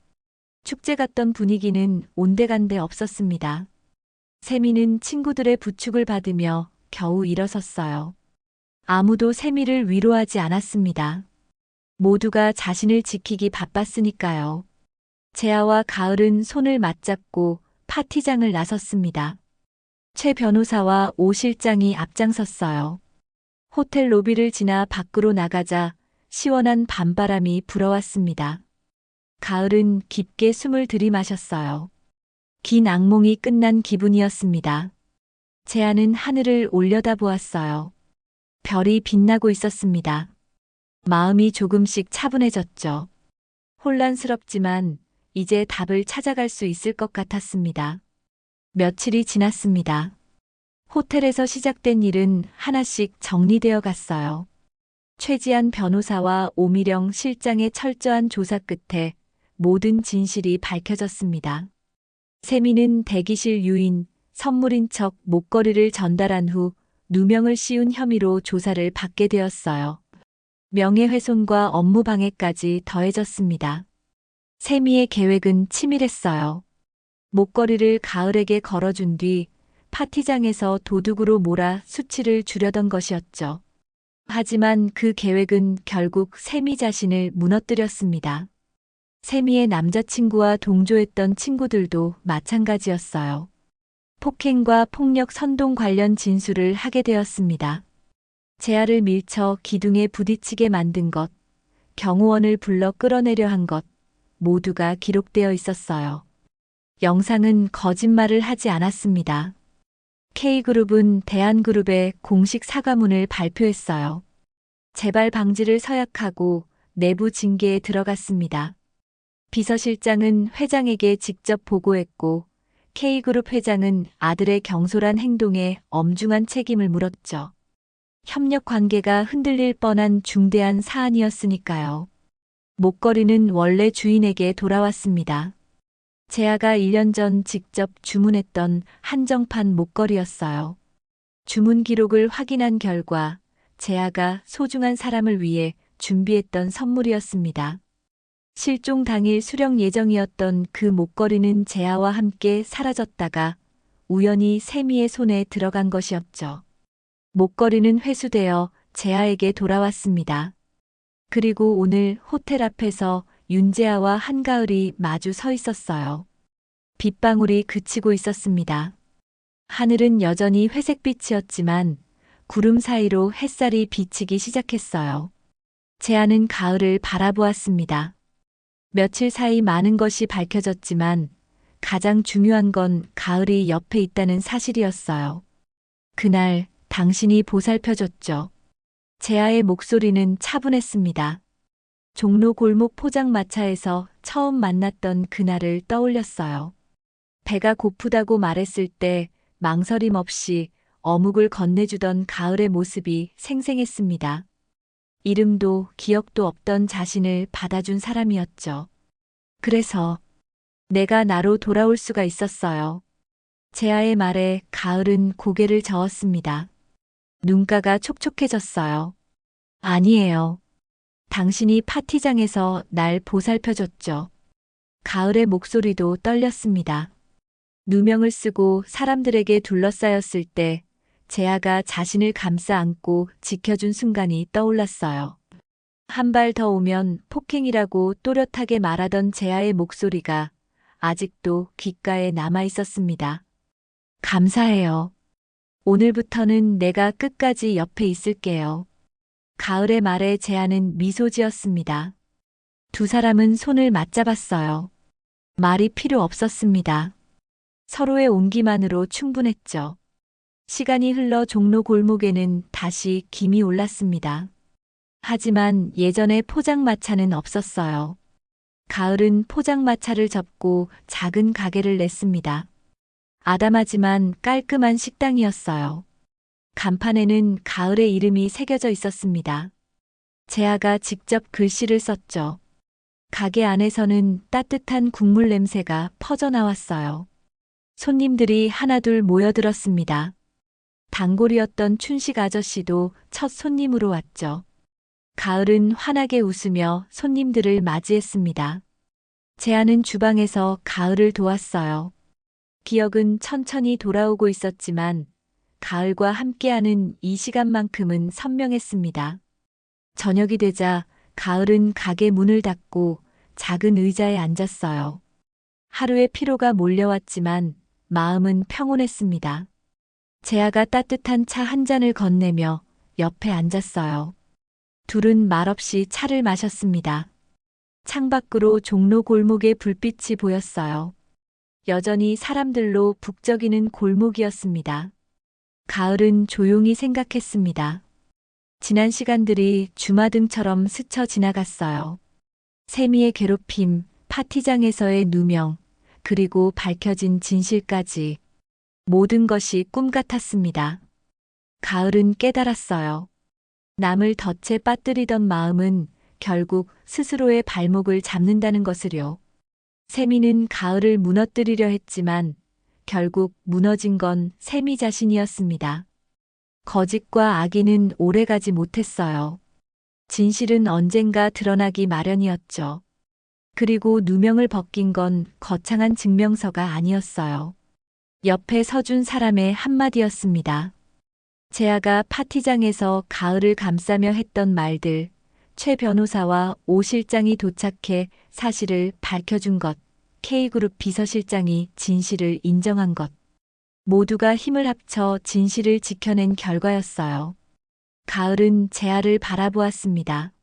축제 같던 분위기는 온데간데 없었습니다. 세미는 친구들의 부축을 받으며 겨우 일어섰어요. 아무도 세미를 위로하지 않았습니다. 모두가 자신을 지키기 바빴으니까요. 재아와 가을은 손을 맞잡고 파티장을 나섰습니다. 최 변호사와 오 실장이 앞장섰어요. 호텔 로비를 지나 밖으로 나가자 시원한 밤바람이 불어왔습니다. 가을은 깊게 숨을 들이마셨어요. 긴 악몽이 끝난 기분이었습니다. 재아는 하늘을 올려다보았어요. 별이 빛나고 있었습니다. 마음이 조금씩 차분해졌죠. 혼란스럽지만 이제 답을 찾아갈 수 있을 것 같았습니다. 며칠이 지났습니다. 호텔에서 시작된 일은 하나씩 정리되어 갔어요. 최지한 변호사와 오미령 실장의 철저한 조사 끝에 모든 진실이 밝혀졌습니다. 세미는 대기실 유인, 선물인 척 목걸이를 전달한 후 누명을 씌운 혐의로 조사를 받게 되었어요. 명예훼손과 업무방해까지 더해졌습니다. 세미의 계획은 치밀했어요. 목걸이를 가을에게 걸어준 뒤 파티장에서 도둑으로 몰아 수치를 주려던 것이었죠. 하지만 그 계획은 결국 세미 자신을 무너뜨렸습니다. 세미의 남자친구와 동조했던 친구들도 마찬가지였어요. 폭행과 폭력 선동 관련 진술을 하게 되었습니다. 재아를 밀쳐 기둥에 부딪히게 만든 것, 경호원을 불러 끌어내려 한 것, 모두가 기록되어 있었어요. 영상은 거짓말을 하지 않았습니다. K그룹은 대한그룹에 공식 사과문을 발표했어요. 재발 방지를 서약하고 내부 징계에 들어갔습니다. 비서실장은 회장에게 직접 보고했고 K그룹 회장은 아들의 경솔한 행동에 엄중한 책임을 물었죠. 협력 관계가 흔들릴 뻔한 중대한 사안이었으니까요. 목걸이는 원래 주인에게 돌아왔습니다. 재아가 1년 전 직접 주문했던 한정판 목걸이였어요. 주문 기록을 확인한 결과 재아가 소중한 사람을 위해 준비했던 선물이었습니다. 실종 당일 수령 예정이었던 그 목걸이는 재아와 함께 사라졌다가 우연히 세미의 손에 들어간 것이었죠. 목걸이는 회수되어 재아에게 돌아왔습니다. 그리고 오늘 호텔 앞에서 윤재아와 한가을이 마주 서 있었어요. 빗방울이 그치고 있었습니다. 하늘은 여전히 회색빛이었지만 구름 사이로 햇살이 비치기 시작했어요. 재아는 가을을 바라보았습니다. 며칠 사이 많은 것이 밝혀졌지만 가장 중요한 건 가을이 옆에 있다는 사실이었어요. 그날 당신이 보살펴줬죠. 재아의 목소리는 차분했습니다. 종로 골목 포장마차에서 처음 만났던 그날을 떠올렸어요. 배가 고프다고 말했을 때 망설임 없이 어묵을 건네주던 가을의 모습이 생생했습니다. 이름도 기억도 없던 자신을 받아준 사람이었죠. 그래서 내가 나로 돌아올 수가 있었어요. 재아의 말에 가을은 고개를 저었습니다. 눈가가 촉촉해졌어요. 아니에요. 당신이 파티장에서 날 보살펴줬죠. 가을의 목소리도 떨렸습니다. 누명을 쓰고 사람들에게 둘러싸였을 때 재아가 자신을 감싸 안고 지켜준 순간이 떠올랐어요. 한 발 더 오면 폭행이라고 또렷하게 말하던 재아의 목소리가 아직도 귓가에 남아 있었습니다. 감사해요. 오늘부터는 내가 끝까지 옆에 있을게요. 가을의 말에 재아는 미소 지었습니다. 두 사람은 손을 맞잡았어요. 말이 필요 없었습니다. 서로의 온기만으로 충분했죠. 시간이 흘러 종로 골목에는 다시 김이 올랐습니다. 하지만 예전의 포장마차는 없었어요. 가을은 포장마차를 접고 작은 가게를 냈습니다. 아담하지만 깔끔한 식당이었어요. 간판에는 가을의 이름이 새겨져 있었습니다. 재아가 직접 글씨를 썼죠. 가게 안에서는 따뜻한 국물 냄새가 퍼져나왔어요. 손님들이 하나둘 모여들었습니다. 단골이었던 춘식 아저씨도 첫 손님으로 왔죠. 가을은 환하게 웃으며 손님들을 맞이했습니다. 재아는 주방에서 가을을 도왔어요. 기억은 천천히 돌아오고 있었지만 가을과 함께하는 이 시간만큼은 선명했습니다. 저녁이 되자 가을은 가게 문을 닫고 작은 의자에 앉았어요. 하루의 피로가 몰려왔지만 마음은 평온했습니다. 재아가 따뜻한 차 한 잔을 건네며 옆에 앉았어요. 둘은 말없이 차를 마셨습니다. 창밖으로 종로 골목의 불빛이 보였어요. 여전히 사람들로 북적이는 골목이었습니다. 가을은 조용히 생각했습니다. 지난 시간들이 주마등처럼 스쳐 지나갔어요. 세미의 괴롭힘, 파티장에서의 누명, 그리고 밝혀진 진실까지 모든 것이 꿈 같았습니다. 가을은 깨달았어요. 남을 덫에 빠뜨리던 마음은 결국 스스로의 발목을 잡는다는 것을요. 세미는 가을을 무너뜨리려 했지만 결국 무너진 건 세미 자신이었습니다. 거짓과 악의는 오래가지 못했어요. 진실은 언젠가 드러나기 마련이었죠. 그리고 누명을 벗긴 건 거창한 증명서가 아니었어요. 옆에 서준 사람의 한마디였습니다. 재아가 파티장에서 가을을 감싸며 했던 말들, 최 변호사와 오 실장이 도착해 사실을 밝혀준 것, K그룹 비서실장이 진실을 인정한 것. 모두가 힘을 합쳐 진실을 지켜낸 결과였어요. 가을은 재아를 바라보았습니다.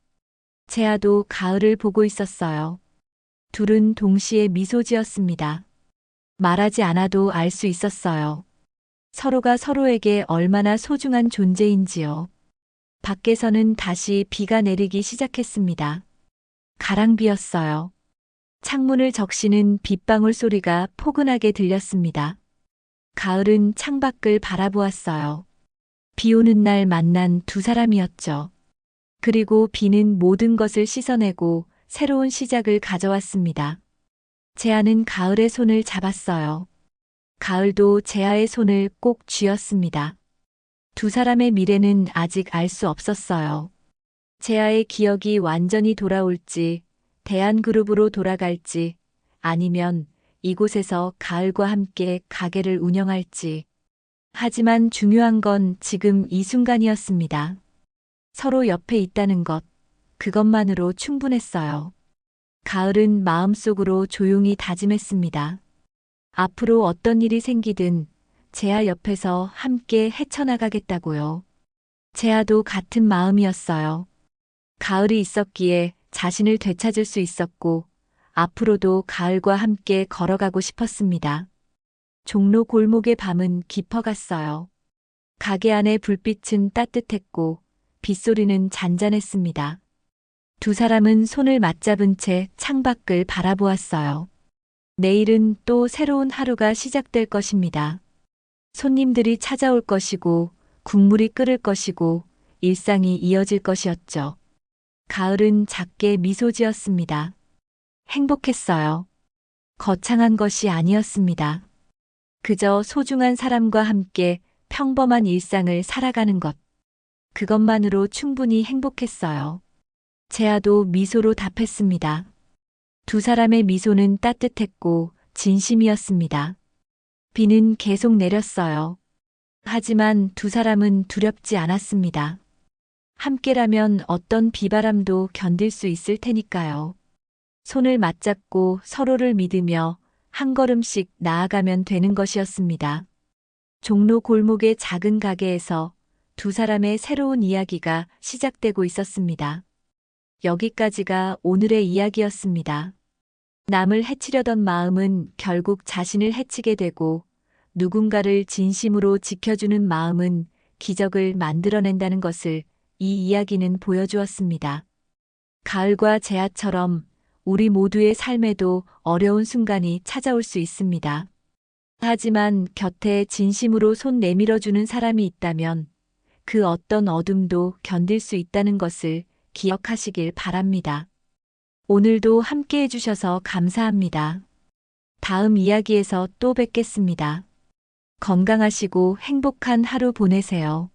재아도 가을을 보고 있었어요. 둘은 동시에 미소 지었습니다. 말하지 않아도 알 수 있었어요. 서로가 서로에게 얼마나 소중한 존재인지요. 밖에서는 다시 비가 내리기 시작했습니다. 가랑비였어요. 창문을 적시는 빗방울 소리가 포근하게 들렸습니다. 가을은 창밖을 바라보았어요. 비 오는 날 만난 두 사람이었죠. 그리고 비는 모든 것을 씻어내고 새로운 시작을 가져왔습니다. 재아는 가을의 손을 잡았어요. 가을도 재아의 손을 꼭 쥐었습니다. 두 사람의 미래는 아직 알 수 없었어요. 재아의 기억이 완전히 돌아올지, 대한그룹으로 돌아갈지, 아니면 이곳에서 가을과 함께 가게를 운영할지. 하지만 중요한 건 지금 이 순간이었습니다. 서로 옆에 있다는 것, 그것만으로 충분했어요. 가을은 마음속으로 조용히 다짐했습니다. 앞으로 어떤 일이 생기든 재아 옆에서 함께 헤쳐나가겠다고요. 재아도 같은 마음이었어요. 가을이 있었기에 자신을 되찾을 수 있었고, 앞으로도 가을과 함께 걸어가고 싶었습니다. 종로 골목의 밤은 깊어갔어요. 가게 안의 불빛은 따뜻했고, 빗소리는 잔잔했습니다. 두 사람은 손을 맞잡은 채 창밖을 바라보았어요. 내일은 또 새로운 하루가 시작될 것입니다. 손님들이 찾아올 것이고, 국물이 끓을 것이고, 일상이 이어질 것이었죠. 가을은 작게 미소 지었습니다. 행복했어요. 거창한 것이 아니었습니다. 그저 소중한 사람과 함께 평범한 일상을 살아가는 것. 그것만으로 충분히 행복했어요. 재아도 미소로 답했습니다. 두 사람의 미소는 따뜻했고 진심이었습니다. 비는 계속 내렸어요. 하지만 두 사람은 두렵지 않았습니다. 함께라면 어떤 비바람도 견딜 수 있을 테니까요. 손을 맞잡고 서로를 믿으며 한 걸음씩 나아가면 되는 것이었습니다. 종로 골목의 작은 가게에서 두 사람의 새로운 이야기가 시작되고 있었습니다. 여기까지가 오늘의 이야기였습니다. 남을 해치려던 마음은 결국 자신을 해치게 되고, 누군가를 진심으로 지켜주는 마음은 기적을 만들어낸다는 것을 이 이야기는 보여주었습니다. 가을과 재아처럼 우리 모두의 삶에도 어려운 순간이 찾아올 수 있습니다. 하지만 곁에 진심으로 손 내밀어주는 사람이 있다면 그 어떤 어둠도 견딜 수 있다는 것을 기억하시길 바랍니다. 오늘도 함께 해주셔서 감사합니다. 다음 이야기에서 또 뵙겠습니다. 건강하시고 행복한 하루 보내세요.